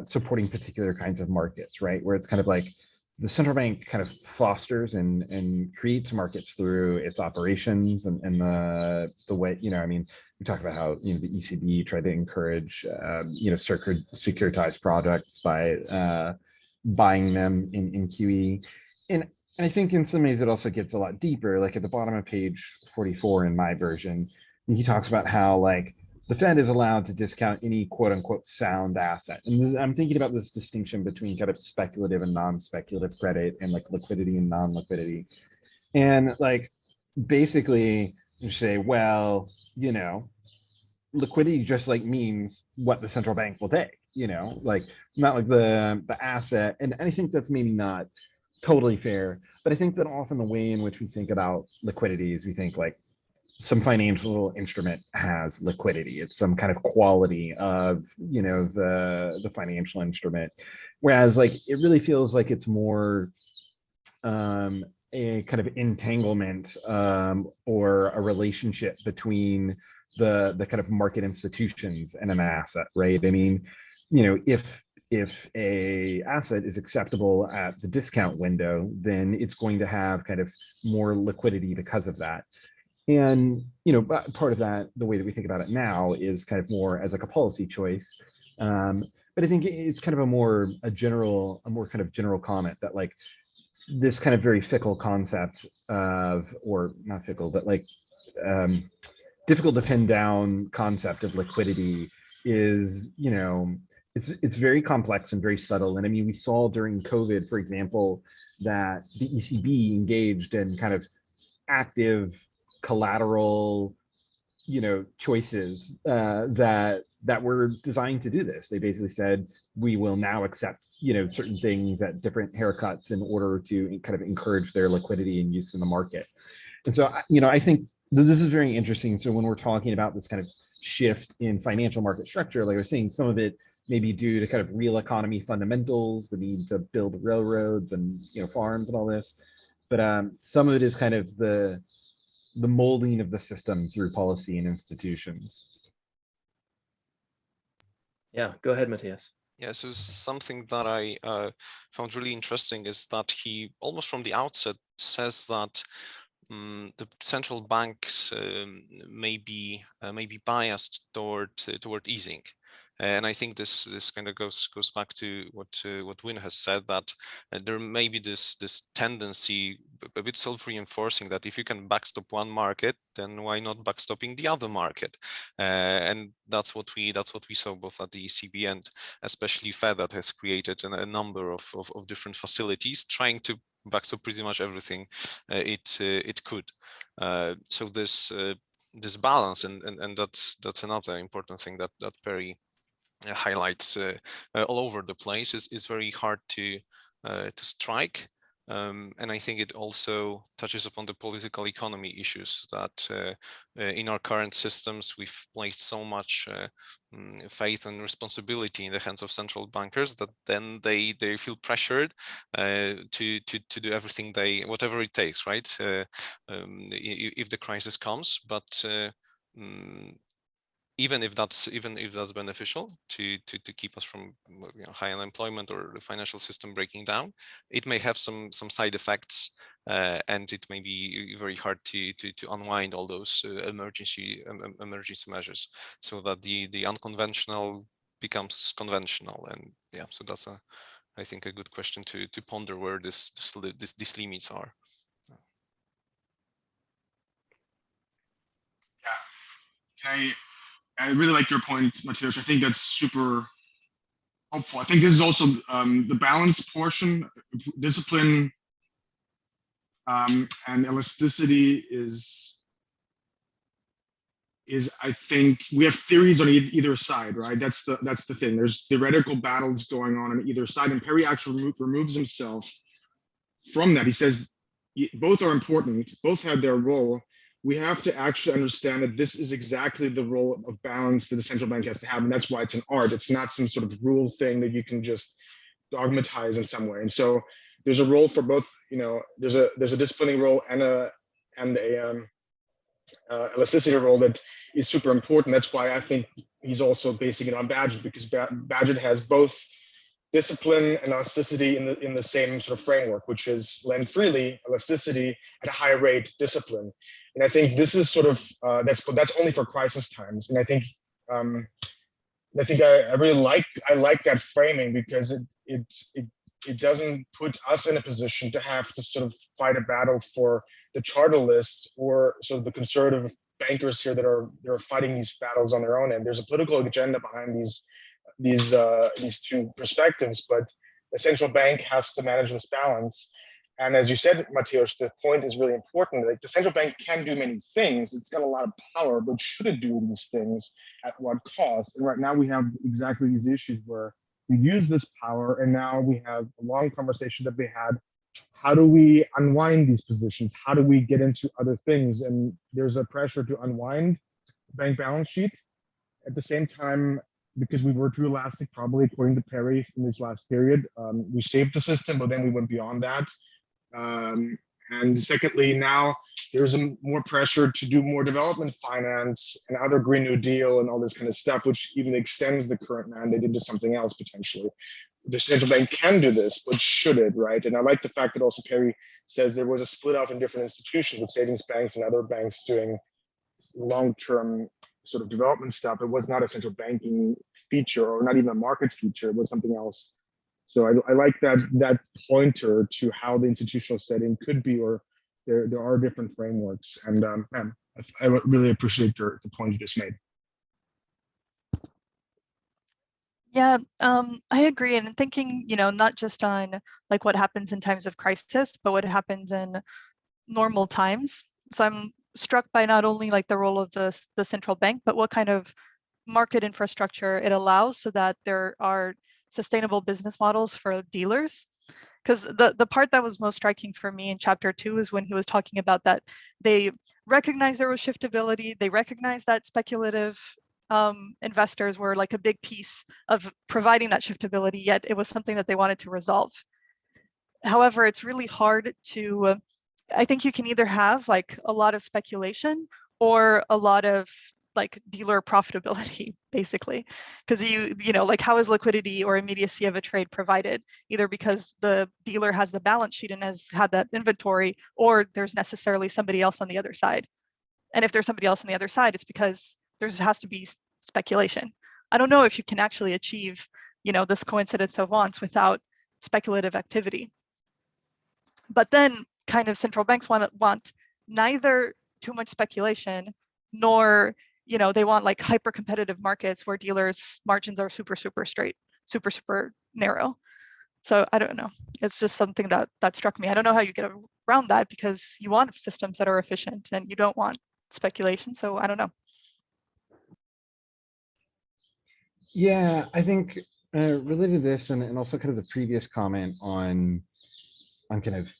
supporting particular kinds of markets, right? Where it's kind of like the central bank kind of fosters and creates markets through its operations and the way, we talked about how, the ECB tried to encourage, securitized products by buying them in QE. And I think in some ways it also gets a lot deeper, like at the bottom of page 44 in my version, he talks about how like the Fed is allowed to discount any quote unquote sound asset. And I'm thinking about this distinction between kind of speculative and non-speculative credit and like liquidity and non-liquidity. And like, basically you say, well, liquidity just like means what the central bank will take, like not like the asset. And I think that's maybe not totally fair, but I think that often the way in which we think about liquidity is we think like some financial instrument has liquidity. It's some kind of quality of, the financial instrument. Whereas like, it really feels like it's more a kind of entanglement or a relationship between the kind of market institutions and an asset, right? I mean, if a asset is acceptable at the discount window, then it's going to have kind of more liquidity because of that. And, part of that, the way that we think about it now is kind of more as like a policy choice. But I think it's kind of a more kind of general comment that like this kind of very fickle concept of, or not fickle, but like difficult to pin down concept of liquidity is, it's very complex and very subtle. And I mean, we saw during COVID, for example, that the ECB engaged in kind of active collateral, choices that were designed to do this. They basically said, we will now accept, certain things at different haircuts in order to kind of encourage their liquidity and use in the market. And so, I think this is very interesting. So when we're talking about this kind of shift in financial market structure, like I was saying, some of it may be due to kind of real economy fundamentals, the need to build railroads and, farms and all this. But some of it is kind of the molding of the system through policy and institutions. Yeah, go ahead, Matthias. Yeah, so something that I found really interesting is that he almost from the outset says that the central banks may be biased toward easing. And I think this kind of goes back to what Win has said, that there may be this tendency, a bit self-reinforcing, that if you can backstop one market, then why not backstopping the other market? And that's what we saw both at the ECB and especially Fed, that has created a number of different facilities trying to backstop pretty much everything it could. So this balance, and that's another important thing that Perry highlights all over the place, is very hard to strike. And I think it also touches upon the political economy issues that in our current systems, we've placed so much faith and responsibility in the hands of central bankers that then they feel pressured to do everything whatever it takes, right? If the crisis comes, but even if that's beneficial to keep us from high unemployment or the financial system breaking down, it may have some side effects, and it may be very hard to unwind all those emergency measures, so that the unconventional becomes conventional. And yeah, so that's I think a good question to ponder, where these limits are. Yeah. I really like your point, Mateusz. I think that's super helpful. I think this is also the balance portion. Discipline and elasticity is I think we have theories on either side, right? That's the thing. There's theoretical battles going on either side, and Perry actually removes himself from that. He says both are important, both have their role. We have to actually understand that this is exactly the role of balance that the central bank has to have, and that's why it's an art. It's not some sort of rule thing that you can just dogmatize in some way. And so there's a role for both. There's a disciplining role and a elasticity role that is super important. That's why I think he's also basing it on Bagehot, because Bagehot has both discipline and elasticity in the same sort of framework, which is lend freely, elasticity, at a high rate, discipline. And I think this is sort of that's only for crisis times. And I think I really like that framing, because it doesn't put us in a position to have to sort of fight a battle for the charter list or sort of the conservative bankers here that are fighting these battles on their own end. There's a political agenda behind these two perspectives, but the central bank has to manage this balance. And as you said, Mateusz, the point is really important. Like, the central bank can do many things. It's got a lot of power, but should it do these things at what cost? And right now we have exactly these issues where we use this power, and now we have a long conversation that we had. How do we unwind these positions? How do we get into other things? And there's a pressure to unwind the bank balance sheet. At the same time, because we were too elastic, probably according to Perry in this last period, we saved the system, but then we went beyond that. And secondly, now there's more pressure to do more development finance and other Green New Deal and all this kind of stuff, which even extends the current mandate into something else potentially. The central bank can do this, but should it, right? And I like the fact that also Perry says there was a split off in different institutions, with savings banks and other banks doing long-term sort of development stuff. It was not a central banking feature, or not even a market feature. It was something else. So I like that pointer to how the institutional setting could be, or there are different frameworks. And I really appreciate the point you just made. Yeah, I agree. And thinking, not just on like what happens in times of crisis, but what happens in normal times. So I'm struck by not only like the role of the central bank, but what kind of market infrastructure it allows so that there are sustainable business models for dealers. Because the part that was most striking for me in chapter 2 is when he was talking about that they recognized there was shiftability, they recognized that speculative investors were like a big piece of providing that shiftability, yet it was something that they wanted to resolve. However, it's really hard to, I think you can either have like a lot of speculation or a lot of like dealer profitability, basically, because like how is liquidity or immediacy of a trade provided? Either because the dealer has the balance sheet and has had that inventory, or there's necessarily somebody else on the other side. And if there's somebody else on the other side, it's because there has to be speculation. I don't know if you can actually achieve, you know, this coincidence of wants without speculative activity. But then kind of central banks want neither too much speculation, nor, you know, they want like hyper competitive markets where dealers' margins are super straight, super narrow. So I don't know. It's just something that struck me. I don't know how you get around that, because you want systems that are efficient and you don't want speculation. So I don't know. Yeah, I think related to this and also kind of the previous comment on kind of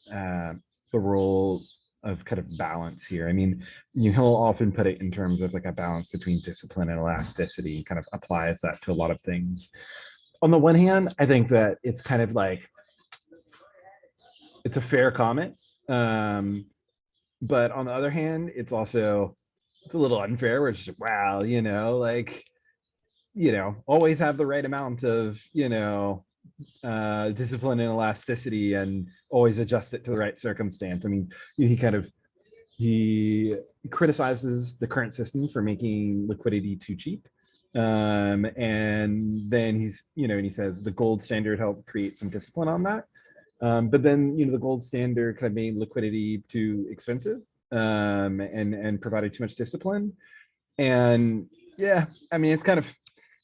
the role of kind of balance here. I mean, he'll often put it in terms of like a balance between discipline and elasticity, kind of applies that to a lot of things. On the one hand, I think that it's kind of like, it's a fair comment. But on the other hand, it's also, it's a little unfair, where it's just, wow, you know, like, you know, always have the right amount of, you know, discipline and elasticity, and always adjust it to the right circumstance. I mean, he criticizes the current system for making liquidity too cheap. And then he's, you know, and he says the gold standard helped create some discipline on that. But then, you know, the gold standard kind of made liquidity too expensive, and provided too much discipline. And yeah, I mean,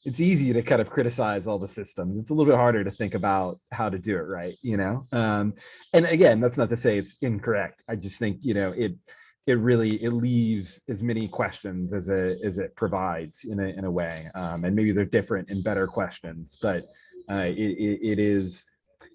it's easy to kind of criticize all the systems. It's a little bit harder to think about how to do it right, you know? And again, that's not to say it's incorrect. I just think, you know, it leaves as many questions as it provides in a way. And maybe they're different and better questions, but it is,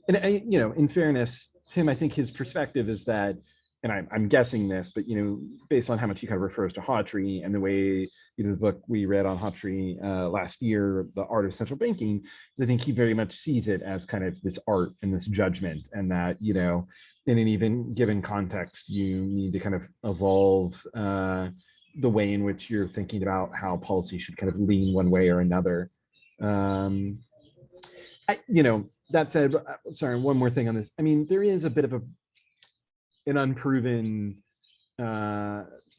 and you know, in fairness, Tim, I think his perspective is that, and I'm guessing this, but, you know, based on how much he kind of refers to Hawtrey and the way, you know, the book we read on Hawtrey last year, The Art of Central Banking, I think he very much sees it as kind of this art and this judgment, and that, you know, in an even given context, you need to kind of evolve the way in which you're thinking about how policy should kind of lean one way or another. You know, that said, sorry, one more thing on this. I mean, there is a bit of an unproven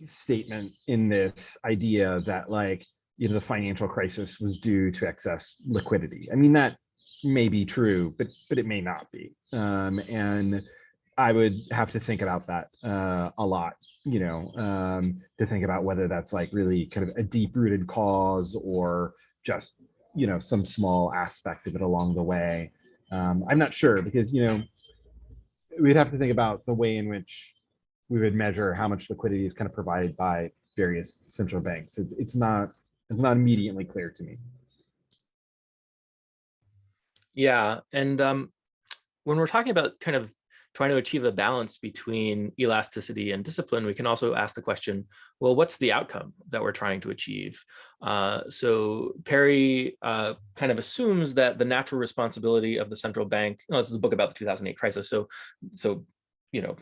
statement in this idea that, like, you know, the financial crisis was due to excess liquidity. I mean, that may be true, but it may not be. And I would have to think about that a lot, you know, to think about whether that's like really kind of a deep-rooted cause, or just, you know, some small aspect of it along the way. I'm not sure, because, you know, we'd have to think about the way in which we would measure how much liquidity is kind of provided by various central banks. It's not immediately clear to me. Yeah, and when we're talking about kind of trying to achieve a balance between elasticity and discipline, we can also ask the question, well, what's the outcome that we're trying to achieve? So Perry kind of assumes that the natural responsibility of the central bank, this is a book about the 2008 crisis, so you know,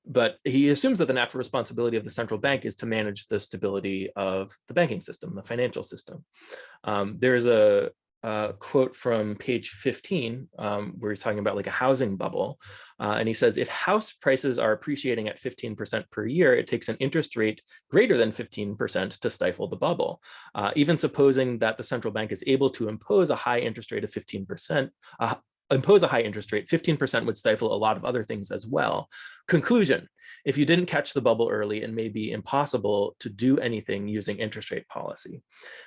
but he assumes that the natural responsibility of the central bank is to manage the stability of the banking system, the financial system. There's a quote from page 15 where he's talking about like a housing bubble. And he says, if house prices are appreciating at 15% per year, it takes an interest rate greater than 15% to stifle the bubble. Even supposing that the central bank is able to impose a high interest rate of 15%, 15% would stifle a lot of other things as well. Conclusion: if you didn't catch the bubble early, it may be impossible to do anything using interest rate policy.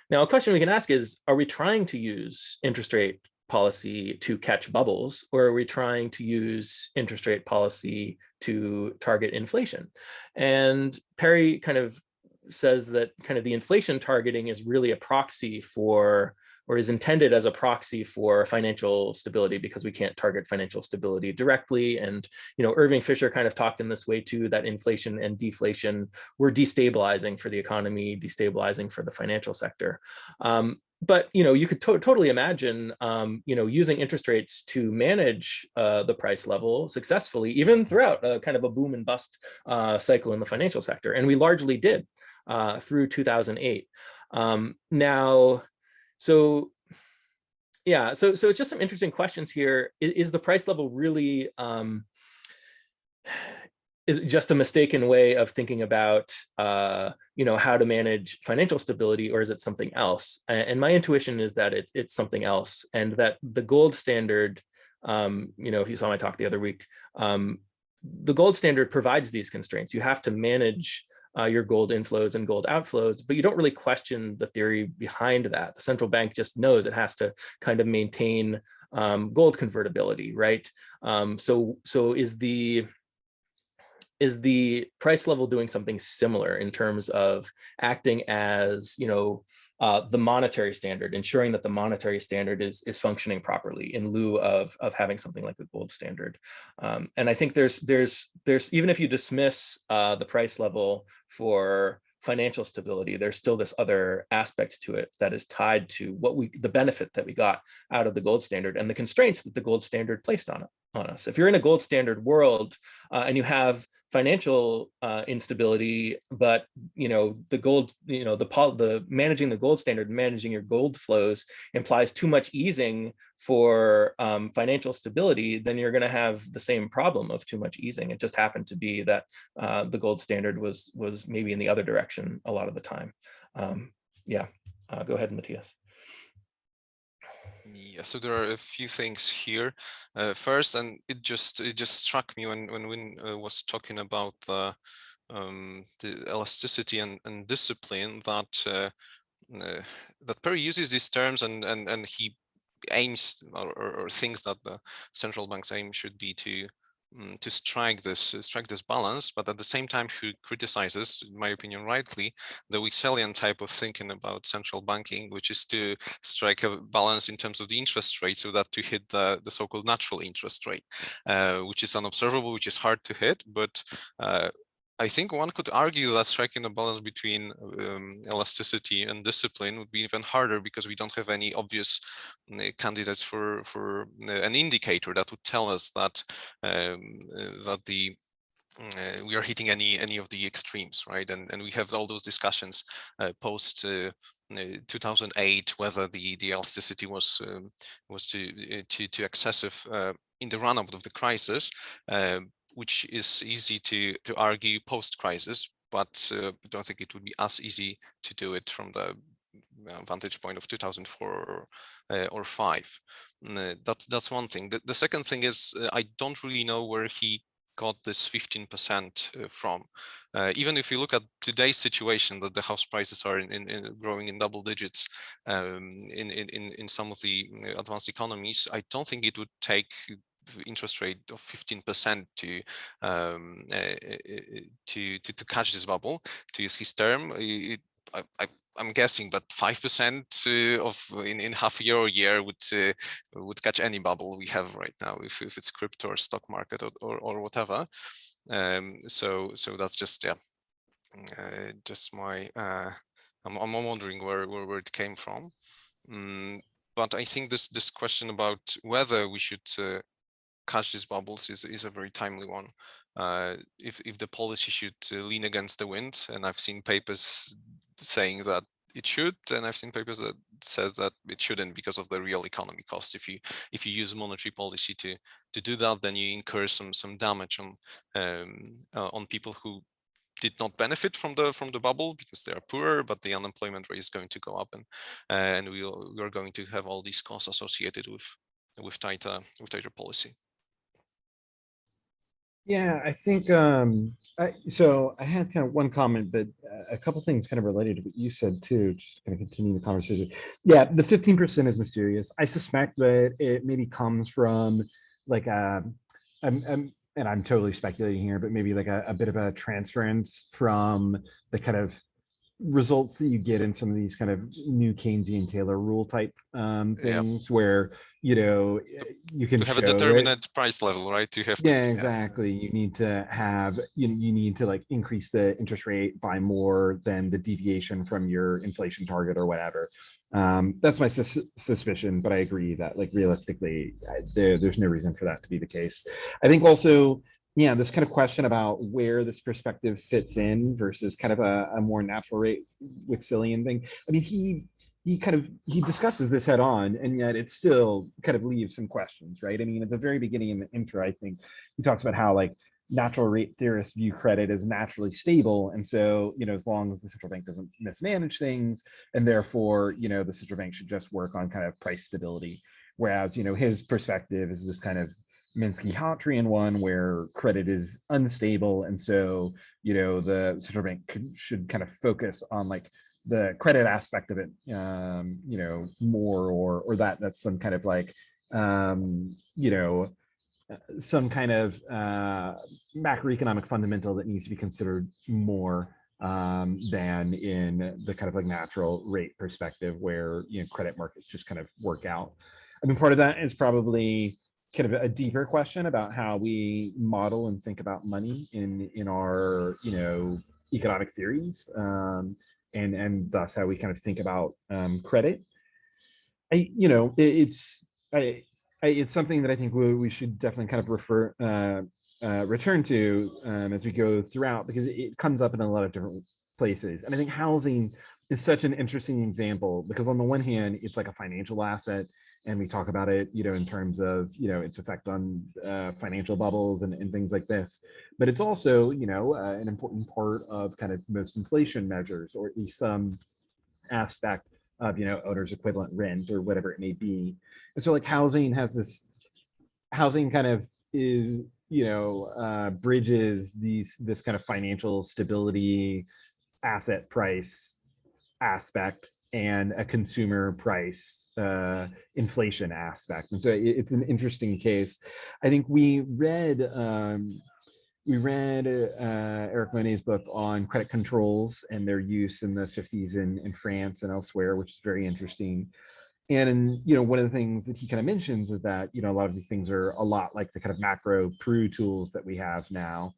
Now, a question we can ask is, are we trying to use interest rate policy to catch bubbles, or are we trying to use interest rate policy to target inflation? And Perry kind of says that kind of the inflation targeting is really a proxy for, or is intended as a proxy for, financial stability, because we can't target financial stability directly. And, you know, Irving Fisher kind of talked in this way too, that inflation and deflation were destabilizing for the economy, destabilizing for the financial sector. But, you know, you could totally imagine, you know, using interest rates to manage the price level successfully, even throughout kind of a boom and bust cycle in the financial sector. And we largely did through 2008. Now, so yeah, so it's just some interesting questions here. Is the price level really is just a mistaken way of thinking about how to manage financial stability, or is it something else? And my intuition is that it's something else, and that the gold standard, if you saw my talk the other week, the gold standard provides these constraints. You have to manage your gold inflows and gold outflows, but you don't really question the theory behind that. The central bank just knows it has to kind of maintain gold convertibility, right? So is the price level doing something similar in terms of acting as, the monetary standard, ensuring that the monetary standard is functioning properly in lieu of having something like the gold standard? And I think there's even if you dismiss the price level for financial stability, there's still this other aspect to it that is tied to the benefit that we got out of the gold standard and the constraints that the gold standard placed on us. If you're in a gold standard world and you have financial instability, but the gold, the managing the gold standard, managing your gold flows implies too much easing for financial stability, then you're going to have the same problem of too much easing. It just happened to be that the gold standard was maybe in the other direction a lot of the time. Go ahead, Matthias. Yeah, so there are a few things here. First, and it just struck me when Win was talking about the elasticity and discipline, that Perry uses these terms and he aims or thinks that the central bank's aim should be to strike this balance, but at the same time he criticizes, in my opinion rightly, the Wixelian type of thinking about central banking, which is to strike a balance in terms of the interest rate, so that to hit the so-called natural interest rate, which is unobservable, which is hard to hit. But I think one could argue that striking a balance between elasticity and discipline would be even harder, because we don't have any obvious candidates for an indicator that would tell us that we are hitting any of the extremes, right? And we have all those discussions post 2008, whether the elasticity was too excessive in the run-up of the crisis, which is easy to argue post-crisis, but I don't think it would be as easy to do it from the vantage point of 2004 or 5. That's one thing. The second thing is, I don't really know where he got this 15% from. Even if you look at today's situation, that the house prices are growing in double digits in some of the advanced economies, I don't think it would take interest rate of 15% to catch this bubble, to use his term. I'm guessing, but 5% in half a year or year would catch any bubble we have right now, if it's crypto or stock market or whatever. So that's just just my I'm wondering where it came from. But I think this question about whether we should catch these bubbles is a very timely one. If the policy should lean against the wind, and I've seen papers saying that it should, and I've seen papers that says that it shouldn't because of the real economy cost. If you use monetary policy to do that, then you incur some damage on people who did not benefit from the bubble because they are poorer, but the unemployment rate is going to go up, and we are going to have all these costs associated with tighter policy. Yeah, I think so. I had kind of one comment, but a couple things kind of related to what you said too. Just going to continue the conversation. Yeah, the 15% is mysterious. I suspect that it maybe comes from like and I'm totally speculating here, but maybe like a bit of a transference from the kind of results that you get in some of these kind of new Keynesian Taylor rule type things, where you can have a determinate price level, right? You have to, exactly. You need to have you need to like increase the interest rate by more than the deviation from your inflation target or whatever. That's my suspicion, but I agree that like realistically there's no reason for that to be the case. I think also this kind of question about where this perspective fits in versus kind of a more natural rate Wixelian thing. I mean, he discusses this head on, and yet it still kind of leaves some questions, right? I mean, at the very beginning in the intro, I think he talks about how like natural rate theorists view credit as naturally stable. And so, as long as the central bank doesn't mismanage things, and therefore, the central bank should just work on kind of price stability. Whereas, his perspective is this kind of Minsky-Hawtrian one where credit is unstable. And so, the central bank should kind of focus on like the credit aspect of it, more, or that's some kind of like, some kind of macroeconomic fundamental that needs to be considered more than in the kind of like natural rate perspective where credit markets just kind of work out. I mean, part of that is probably kind of a deeper question about how we model and think about money in our economic theories, and thus how we kind of think about credit. It's something that I think we should definitely kind of return to as we go throughout, because it comes up in a lot of different places. And I think housing is such an interesting example, because on the one hand, it's like a financial asset, and we talk about it, in terms of, its effect on financial bubbles and things like this. But it's also, an important part of kind of most inflation measures, or at least some aspect of, owner's equivalent rent or whatever it may be. And so like housing kind of is, bridges this kind of financial stability asset price aspect and a consumer price inflation aspect. And so it's an interesting case. I think we read Eric Monet's book on credit controls and their use in the 50s in France and elsewhere, which is very interesting. And one of the things that he kind of mentions is that a lot of these things are a lot like the kind of macro Peru tools that we have now.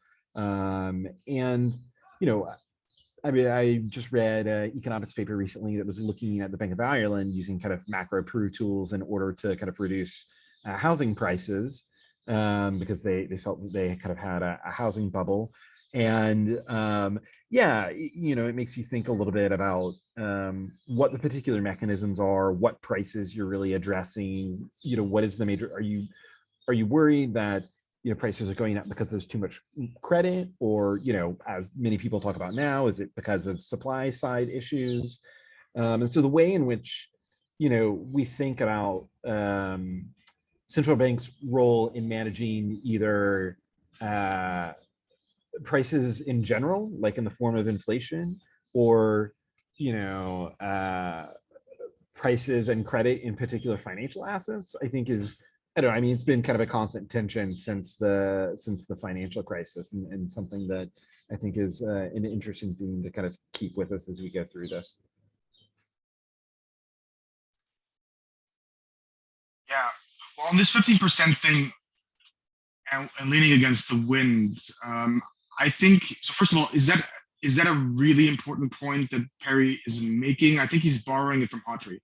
I mean, I just read an economics paper recently that was looking at the Bank of Ireland using kind of macro Peru tools in order to kind of reduce housing prices, because they felt that they kind of had a housing bubble. And it makes you think a little bit about what the particular mechanisms are, what prices you're really addressing, what is the major, are you worried that prices are going up because there's too much credit, or as many people talk about now, is it because of supply side issues? And so the way in which we think about central banks' role in managing either prices in general, like in the form of inflation, or prices and credit in particular financial assets, I think is, I don't know, I mean, it's been kind of a constant tension since the financial crisis, and something that I think is an interesting theme to kind of keep with us as we go through this. Yeah, well, on this 15% thing and leaning against the wind, I think, so first of all, is that a really important point that Perry is making? I think he's borrowing it from Hawtrey.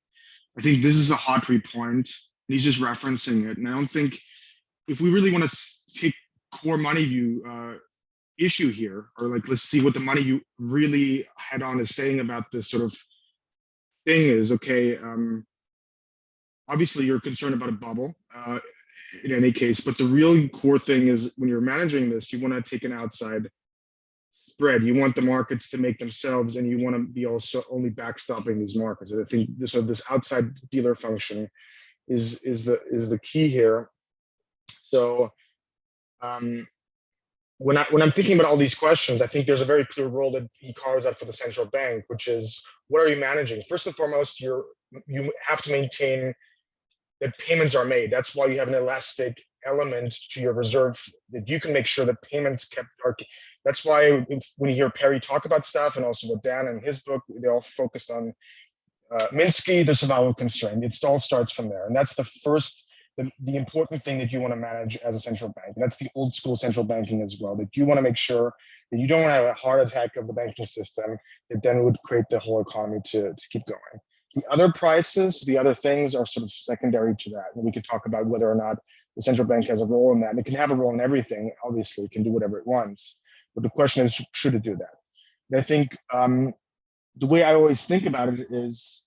I think this is a Hawtrey point, and he's just referencing it. And I don't think, if we really want to take core money view issue here, or like, let's see what the money view really head on is saying about this sort of thing is, okay, obviously you're concerned about a bubble in any case, but the real core thing is when you're managing this, you want to take an outside spread. You want the markets to make themselves, and you want to be also only backstopping these markets. And I think this outside dealer function is the key here. So when I'm thinking about all these questions, I think there's a very clear role that he carves out for the central bank, which is, what are you managing? First and foremost, you have to maintain that payments are made. That's why you have an elastic element to your reserve, that you can make sure that payments are. That's why when you hear Perry talk about stuff, and also what Dan in his book, they all focused on Minsky, the survival constraint. It all starts from there, and that's the first, the important thing that you want to manage as a central bank. And that's the old school central banking as well, that you want to make sure that you don't want to have a heart attack of the banking system that then would create the whole economy to keep going. The other prices, the other things are sort of secondary to that. And we could talk about whether or not the central bank has a role in that. And it can have a role in everything. Obviously, it can do whatever it wants. But the question is, should it do that? And I think the way I always think about it is,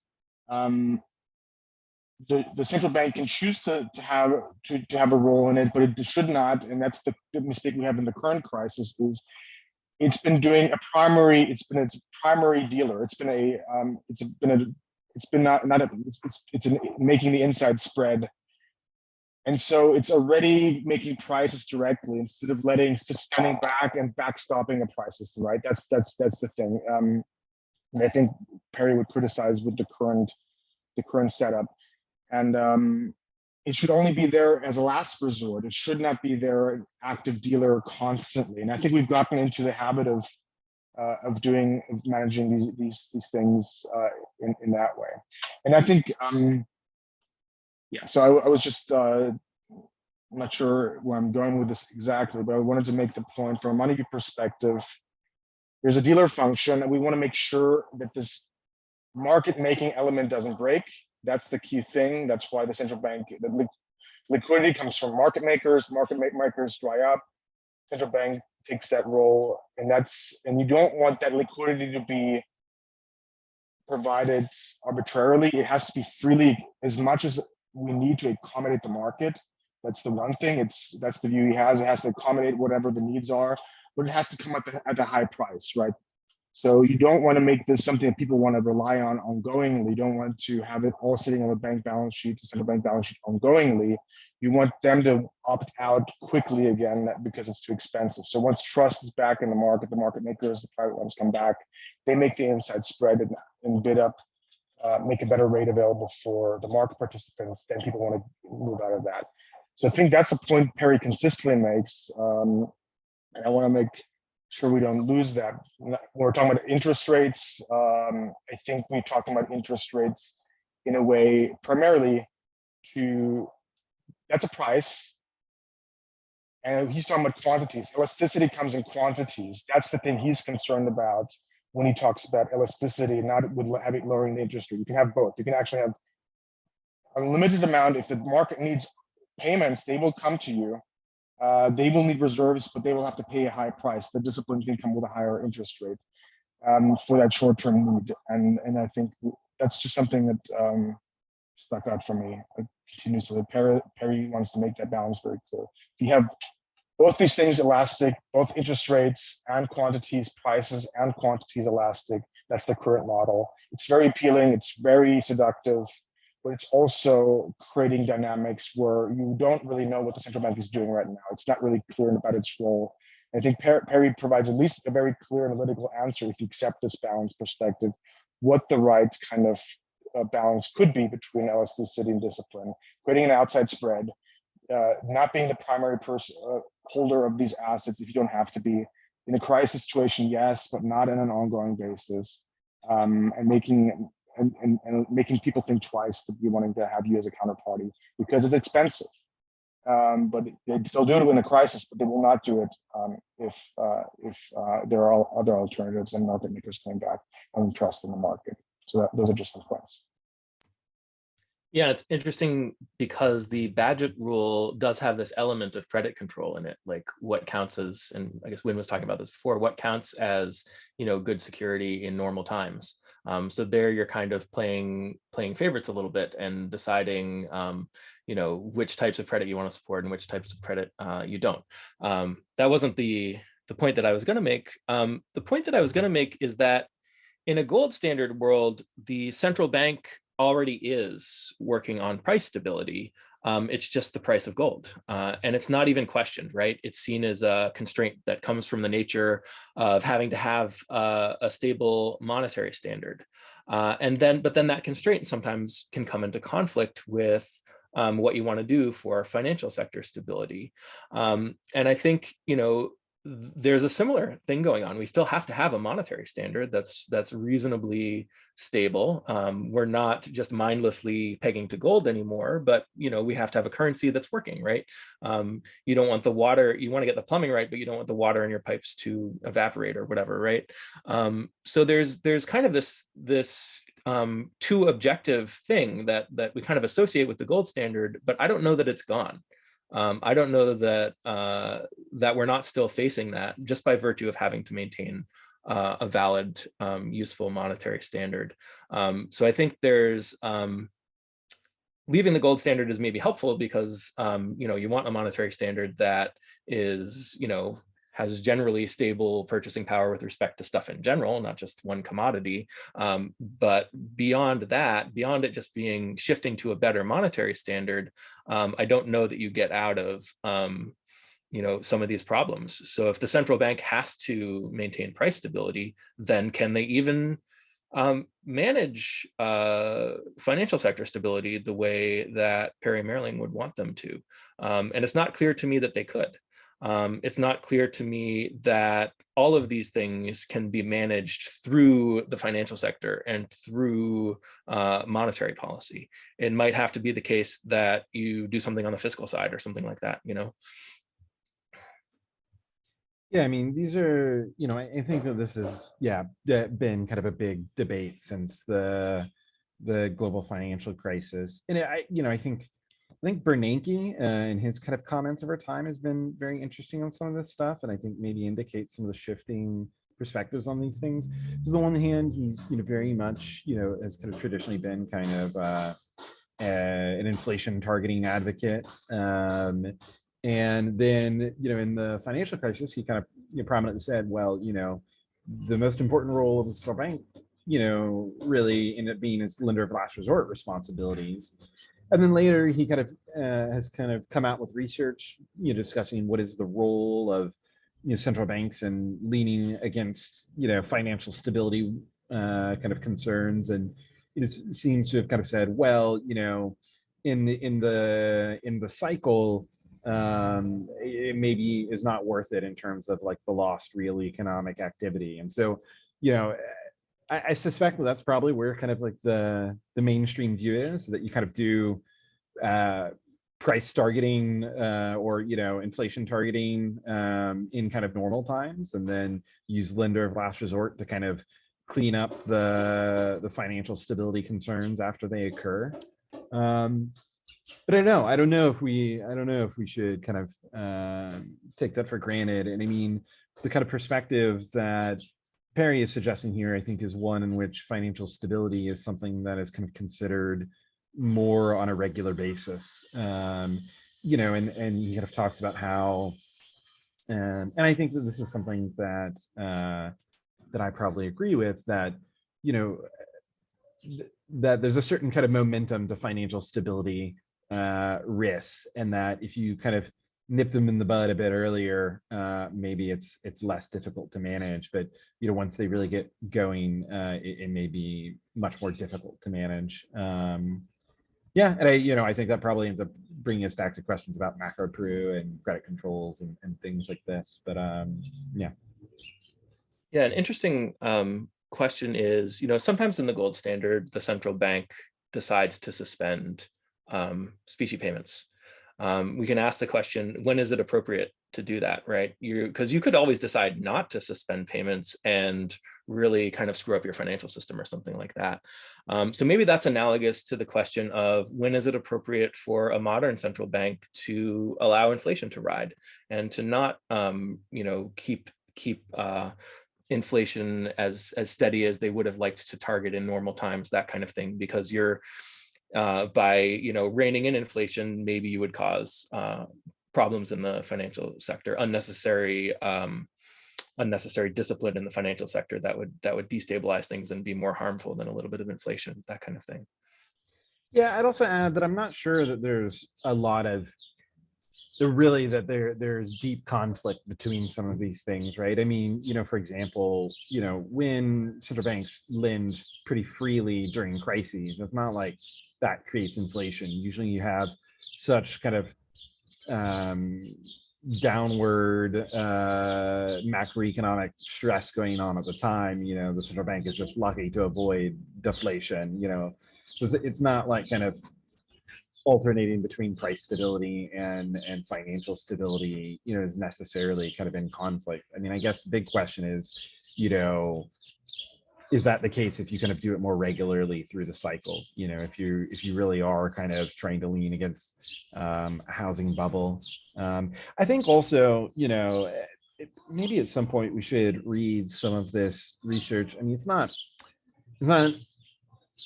the central bank can choose to have a role in it, but it should not. And that's the mistake we have in the current crisis is it's been doing it's been its primary dealer. It's making the inside spread. And so it's already making prices directly instead of standing back and backstopping the prices, right? That's the thing. And I think Perry would criticize with the current setup. And it should only be there as a last resort. It should not be their active dealer constantly. And I think we've gotten into the habit of managing these things in that way. And I think yeah. So I was just I'm not sure where I'm going with this exactly, but I wanted to make the point from a money perspective. There's a dealer function, and we want to make sure that this market making element doesn't break. That's the key thing. That's why the central bank, the liquidity comes from market makers. Market makers dry up. Central bank takes that role, and you don't want that liquidity to be provided arbitrarily. It has to be freely, as much as we need to accommodate the market. That's the one thing. That's the view he has. It has to accommodate whatever the needs are, but it has to come at a high price, right? So you don't want to make this something that people want to rely on ongoingly. You don't want to have it all sitting on the bank balance sheet, the central bank balance sheet ongoingly. You want them to opt out quickly again because it's too expensive. So once trust is back in the market makers, the private ones come back, they make the inside spread and bid up, make a better rate available for the market participants, then people want to move out of that. So I think that's a point Perry consistently makes. And I want to make sure we don't lose that. When we're talking about interest rates, I think we're talking about interest rates in a way primarily that's a price. And he's talking about quantities. Elasticity comes in quantities. That's the thing he's concerned about when he talks about elasticity, not with lowering the interest rate. You can have both. You can actually have a limited amount. If the market needs payments, they will come to you. They will need reserves, but they will have to pay a high price. The discipline can come with a higher interest rate for that short-term need. And I think that's just something that stuck out for me. It continues to Perry wants to make that balance very clear. If you have both these things elastic, both interest rates and quantities, prices and quantities elastic, that's the current model. It's very appealing, it's very seductive, but it's also creating dynamics where you don't really know what the central bank is doing right now. It's not really clear about its role. I think Perry provides at least a very clear analytical answer if you accept this balance perspective, what the right kind of balance could be between elasticity and discipline, creating an outside spread, not being the primary holder of these assets if you don't have to be. In a crisis situation, yes, but not on an ongoing basis, and making people think twice to be wanting to have you as a counterparty because it's expensive. But they'll do it in a crisis, but they will not do it if there are other alternatives and market makers coming back and trust in the market. So those are just some points. Yeah, it's interesting because the Bagehot rule does have this element of credit control in it, like what counts as, and I guess Wynn was talking about this before, what counts as, good security in normal times. So there you're kind of playing favorites a little bit and deciding, which types of credit you want to support and which types of credit you don't. That wasn't the point that I was going to make. The point that I was going to make is that in a gold standard world, the central bank already is working on price stability. It's just the price of gold. And it's not even questioned, right? It's seen as a constraint that comes from the nature of having to have a stable monetary standard. But then that constraint sometimes can come into conflict with what you want to do for financial sector stability. And I think, there's a similar thing going on. We still have to have a monetary standard that's reasonably stable. We're not just mindlessly pegging to gold anymore, but we have to have a currency that's working, right? You don't want the water, you want to get the plumbing right, but you don't want the water in your pipes to evaporate or whatever, right? So there's kind of this two objective thing that we kind of associate with the gold standard, but I don't know that it's gone. I don't know that that we're not still facing that just by virtue of having to maintain a valid, useful monetary standard. So I think there's leaving the gold standard is maybe helpful because, you want a monetary standard that is, has generally stable purchasing power with respect to stuff in general, not just one commodity. But beyond that, beyond it just being shifting to a better monetary standard, I don't know that you get out of some of these problems. So if the central bank has to maintain price stability, then can they even manage financial sector stability the way that Perry Mehrling would want them to? And it's not clear to me that they could. It's not clear to me that all of these things can be managed through the financial sector and through monetary policy. It might have to be the case that you do something on the fiscal side or something like that, Yeah, I mean, these are, I think that this has, been kind of a big debate since the global financial crisis. And I think Bernanke in his kind of comments over time has been very interesting on some of this stuff, and I think maybe indicates some of the shifting perspectives on these things. On the one hand, he's very much has kind of traditionally been kind of an inflation targeting advocate. And then, in the financial crisis, he kind of prominently said, well, the most important role of the central bank, really ended up being its lender of last resort responsibilities. And then later, he kind of has kind of come out with research, discussing what is the role of central banks and leaning against financial stability kind of concerns, and it seems to have kind of said, well, in the cycle, it maybe is not worth it in terms of like the lost real economic activity. And so, I suspect that's probably where kind of like the mainstream view is, that you kind of do price targeting or inflation targeting in kind of normal times, and then use lender of last resort to kind of clean up the financial stability concerns after they occur. But I don't know if we should kind of take that for granted. And I mean, the kind of perspective that Perry is suggesting here, I think, is one in which financial stability is something that is kind of considered more on a regular basis. And he kind of talks about how, and I think that this is something that that I probably agree with, that that there's a certain kind of momentum to financial stability risks, and that if you kind of nip them in the bud a bit earlier, maybe it's less difficult to manage. But once they really get going, it may be much more difficult to manage. And I think that probably ends up bringing us back to questions about macro Peru and credit controls and things like this. But yeah, an interesting question is, sometimes in the gold standard, the central bank decides to suspend specie payments. We can ask the question, when is it appropriate to do that, right? Because you could always decide not to suspend payments and really kind of screw up your financial system or something like that. So maybe that's analogous to the question of, when is it appropriate for a modern central bank to allow inflation to ride and to not keep inflation as steady as they would have liked to target in normal times, that kind of thing, because you're by reining in inflation, maybe you would cause problems in the financial sector, unnecessary discipline in the financial sector that would destabilize things and be more harmful than a little bit of inflation, that kind of thing. Yeah, I'd also add that I'm not sure that there's a lot of there's deep conflict between some of these things, right? I mean, for example, when central banks lend pretty freely during crises, it's not like that creates inflation. Usually you have such kind of downward macroeconomic stress going on at the time. The central bank is just lucky to avoid deflation. So it's not like kind of alternating between price stability and financial stability, is necessarily kind of in conflict. I mean, I guess the big question is, is that the case if you kind of do it more regularly through the cycle? If you really are kind of trying to lean against housing bubble. I think also, maybe at some point we should read some of this research. I mean, it's not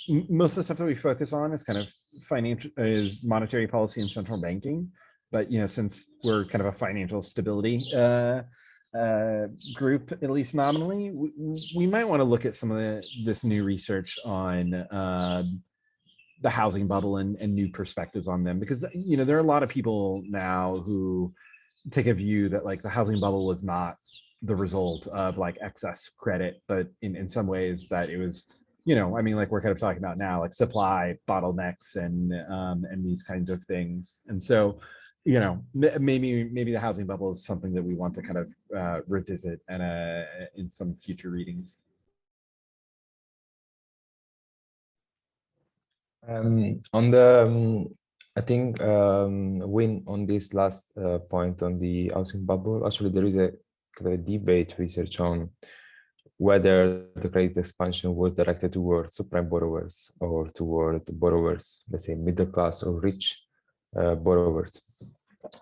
most of the stuff that we focus on is kind of monetary policy and central banking. But since we're kind of a financial stability group, at least nominally, we might want to look at some of this new research on the housing bubble and new perspectives on them, because there are a lot of people now who take a view that like the housing bubble was not the result of like excess credit, but in some ways that it was, I mean, like we're kind of talking about now, like supply bottlenecks and these kinds of things. And so, maybe the housing bubble is something that we want to kind of revisit and in some future readings. On the, I think, Win, on this last point on the housing bubble, actually there is a debate research on whether the credit expansion was directed towards subprime borrowers or toward borrowers, let's say middle class or rich borrowers.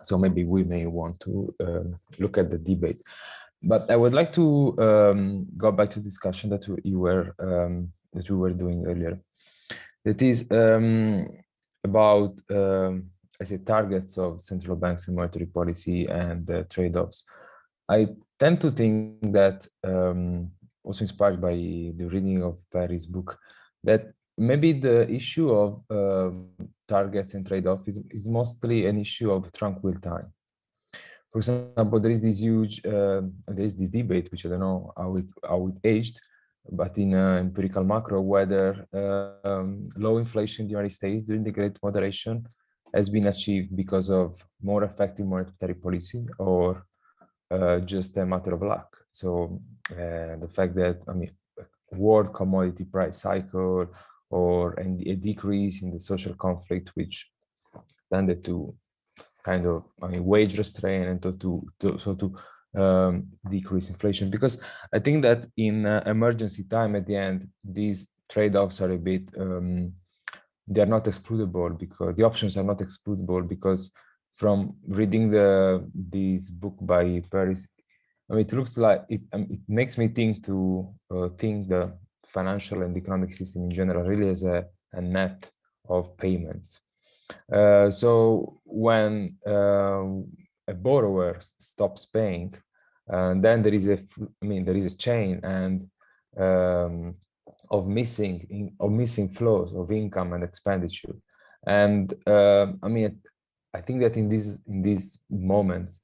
So maybe we may want to look at the debate. But I would like to go back to the discussion that we were doing earlier. That is about, I say, targets of central banks and monetary policy and trade-offs. I tend to think that, also inspired by the reading of Perry's book, that maybe the issue of targets and trade-off is mostly an issue of tranquil time. For example, there is this huge, there is this debate, which I don't know how it aged, but in empirical macro, whether low inflation in the United States during the Great Moderation has been achieved because of more effective monetary policy or just a matter of luck. So the fact that, I mean, world commodity price cycle or a decrease in the social conflict, which tended to kind of, I mean, wage restraint and to decrease inflation. Because I think that in emergency time, at the end, these trade-offs are a bit, they're not excludable, because the options are not excludable, because from reading this book by Perry, I mean, it looks like it makes me think the financial and economic system in general really as a net of payments. So when a borrower stops paying, then there is a chain and of missing flows of income and expenditure. And I mean, I think that in these moments,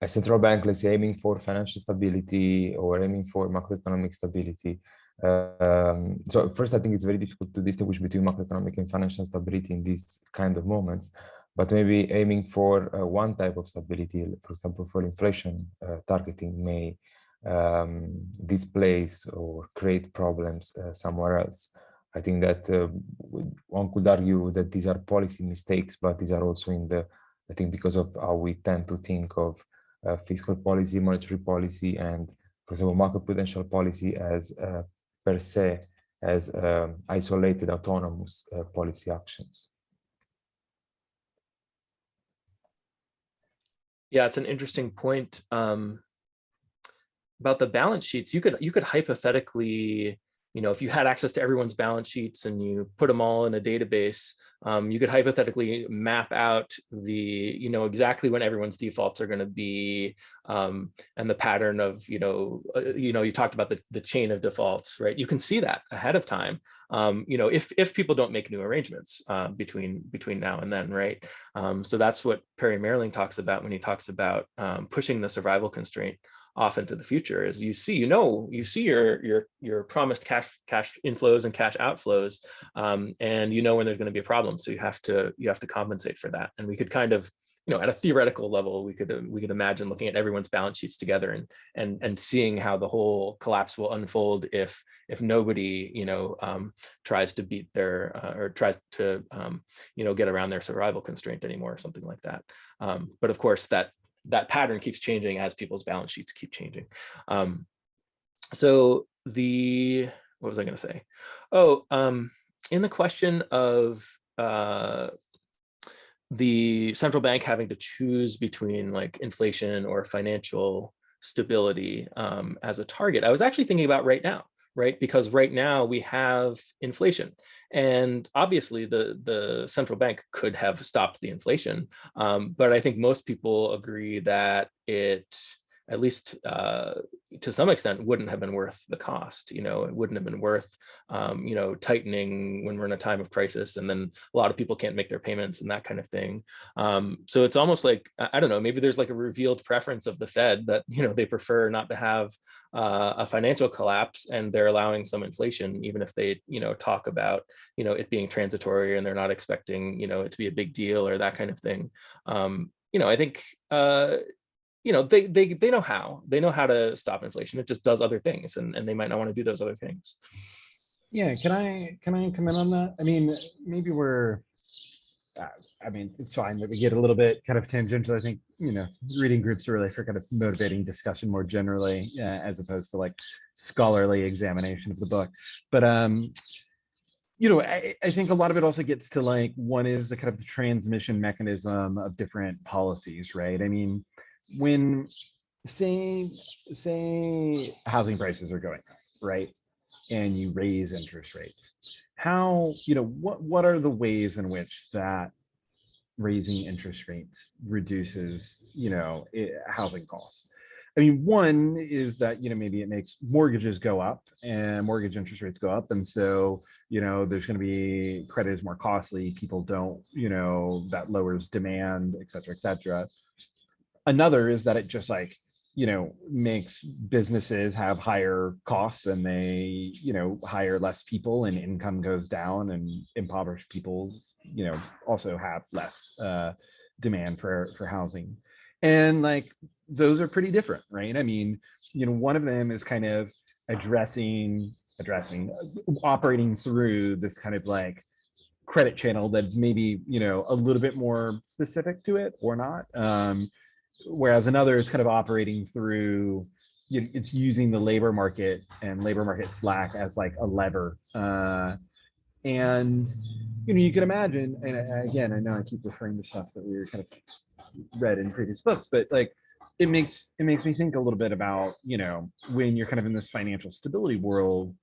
a central bank, let's say, aiming for financial stability or aiming for macroeconomic stability. So first, I think it's very difficult to distinguish between macroeconomic and financial stability in these kind of moments, but maybe aiming for one type of stability, for example, for inflation targeting, may displace or create problems somewhere else. I think that one could argue that these are policy mistakes, but these are also I think because of how we tend to think of fiscal policy, monetary policy, and, for example, macroprudential policy as per se as isolated, autonomous policy actions. Yeah, it's an interesting point about the balance sheets. You could hypothetically, if you had access to everyone's balance sheets and you put them all in a database, you could hypothetically map out exactly when everyone's defaults are going to be, and the pattern of, you talked about the chain of defaults, right? You can see that ahead of time, if people don't make new arrangements between now and then, right? So that's what Perry Mehrling talks about when he talks about pushing the survival constraint off into the future. Is you see your promised cash inflows and cash outflows, and when there's going to be a problem, so you have to compensate for that. And we could kind of, at a theoretical level, we could imagine looking at everyone's balance sheets together and seeing how the whole collapse will unfold if nobody tries to beat their or tries to get around their survival constraint anymore, or something like that. But of course that pattern keeps changing as people's balance sheets keep changing. So what was I going to say? In the question of the central bank having to choose between like inflation or financial stability as a target, I was actually thinking about right now, right? Because right now we have inflation, and obviously the central bank could have stopped the inflation, but I think most people agree that it, at least to some extent, wouldn't have been worth the cost. You know, it wouldn't have been worth, you know, tightening when we're in a time of crisis, and then a lot of people can't make their payments and that kind of thing. So it's almost like, I don't know, maybe there's like a revealed preference of the Fed that, you know, they prefer not to have a financial collapse, and they're allowing some inflation, even if they, you know, talk about, you know, it being transitory and they're not expecting, you know, it to be a big deal or that kind of thing. You know, I think, you know, they know how to stop inflation. It just does other things, and they might not want to do those other things. Yeah, can I comment on that? I mean, maybe we're, I mean, it's fine that we get a little bit kind of tangential. I think, you know, reading groups are really for kind of motivating discussion more generally, as opposed to like scholarly examination of the book. But you know, I think a lot of it also gets to like, one is the kind of the transmission mechanism of different policies, right? I mean, when say housing prices are going up, right, and you raise interest rates, how, you know, what are the ways in which that raising interest rates reduces, you know, housing costs? I mean, one is that, you know, maybe it makes mortgages go up and mortgage interest rates go up, and so, you know, there's going to be, credit is more costly, people don't, you know, that lowers demand, et cetera, et cetera. Another is that it just like, you know, makes businesses have higher costs, and they, you know, hire less people, and income goes down, and impoverished people, you know, also have less demand for housing. And like, those are pretty different, right? I mean, you know, one of them is kind of addressing operating through this kind of like credit channel that's maybe, you know, a little bit more specific to it or not. Whereas another is kind of operating through, you know, it's using the labor market and labor market slack as like a lever. And, you know, you can imagine, and again, I know I keep referring to stuff that we were kind of read in previous books, but like, it makes me think a little bit about, you know, when you're kind of in this financial stability world,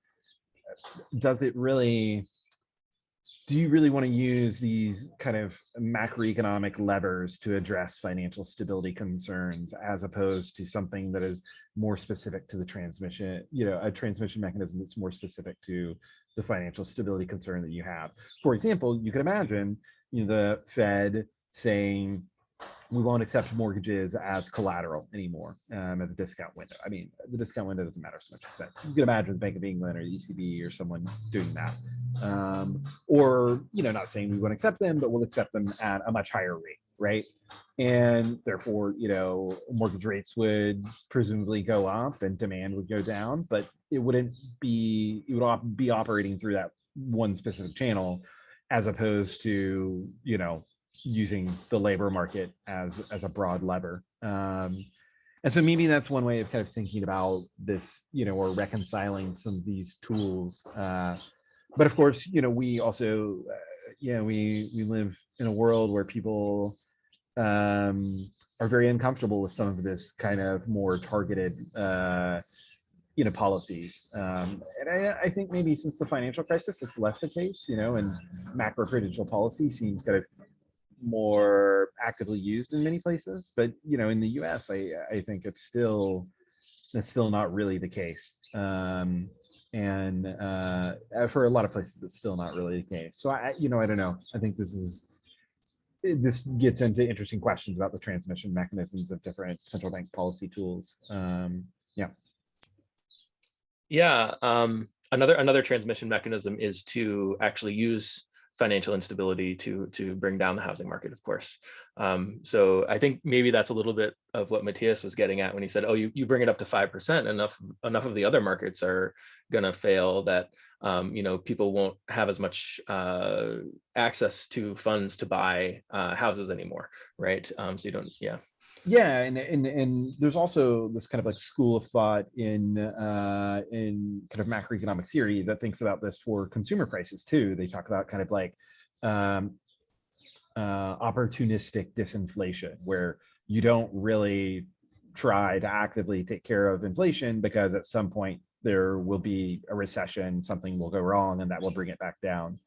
do you really want to use these kind of macroeconomic levers to address financial stability concerns, as opposed to something that is more specific to the transmission, you know, a transmission mechanism that's more specific to the financial stability concern that you have? For example, you could imagine, you know, the Fed saying, we won't accept mortgages as collateral anymore at the discount window. I mean, the discount window doesn't matter so much. You can imagine the Bank of England or the ECB or someone doing that. Or, you know, not saying we won't accept them, but we'll accept them at a much higher rate, right? And therefore, you know, mortgage rates would presumably go up and demand would go down, but it would be operating through that one specific channel, as opposed to, you know, using the labor market as a broad lever. And so maybe that's one way of kind of thinking about this, you know, or reconciling some of these tools. But of course, you know, we also, you know, we live in a world where people are very uncomfortable with some of this kind of more targeted, you know, policies. And I think maybe since the financial crisis, it's less the case, you know, and macroprudential policy seems kind of more actively used in many places, but, you know, in the US, I think that's still not really the case. And for a lot of places, it's still not really the case. So you know, I don't know. I think this gets into interesting questions about the transmission mechanisms of different central bank policy tools. Yeah. Another transmission mechanism is to actually use financial instability to bring down the housing market, of course. So I think maybe that's a little bit of what Matthias was getting at when he said, oh, you bring it up to 5%, enough of the other markets are going to fail that, you know, people won't have as much access to funds to buy houses anymore, right? So you don't, yeah. Yeah, and there's also this kind of like school of thought in kind of macroeconomic theory that thinks about this for consumer prices too. They talk about kind of like opportunistic disinflation, where you don't really try to actively take care of inflation because at some point there will be a recession, something will go wrong, and that will bring it back down.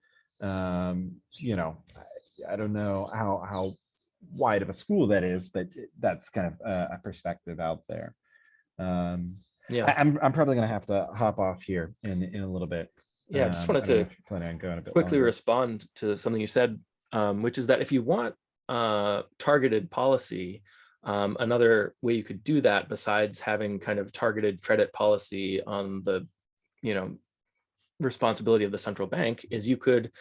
You know, I don't know how wide of a school that is, but that's kind of a perspective out there. Yeah, I'm probably going to have to hop off here in a little bit. yeah. I just wanted I don't know to if you're planning on going a bit quickly longer. respond to something you said, which is that if you want targeted policy, another way you could do that, besides having kind of targeted credit policy on the, you know, responsibility of the central bank, is you could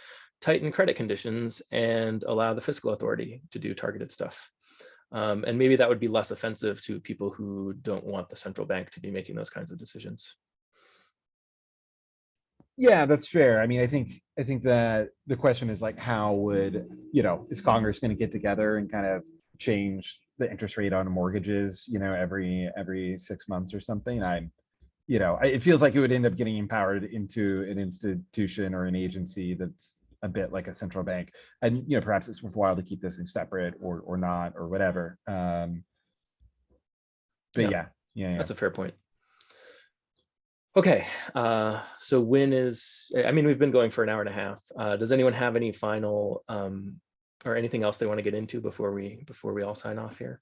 tighten credit conditions and allow the fiscal authority to do targeted stuff. And maybe that would be less offensive to people who don't want the central bank to be making those kinds of decisions. Yeah, that's fair. I mean, I think that the question is like, how would, you know, is Congress going to get together and kind of change the interest rate on mortgages, you know, every 6 months or something? You know, it feels like it would end up getting empowered into an institution or an agency that's a bit like a central bank. And, you know, perhaps it's worthwhile to keep this thing separate or not, or whatever. But yeah. That's a fair point. Okay, so when is, I mean, we've been going for an hour and a half. Does anyone have any final or anything else they want to get into before we all sign off here?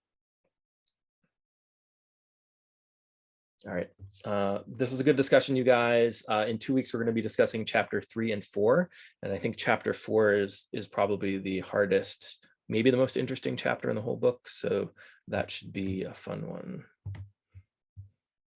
All right, this was a good discussion, you guys. In 2 weeks, we're going to be discussing chapter 3 and 4, and I think chapter 4 is probably the hardest, maybe the most interesting chapter in the whole book. So that should be a fun one.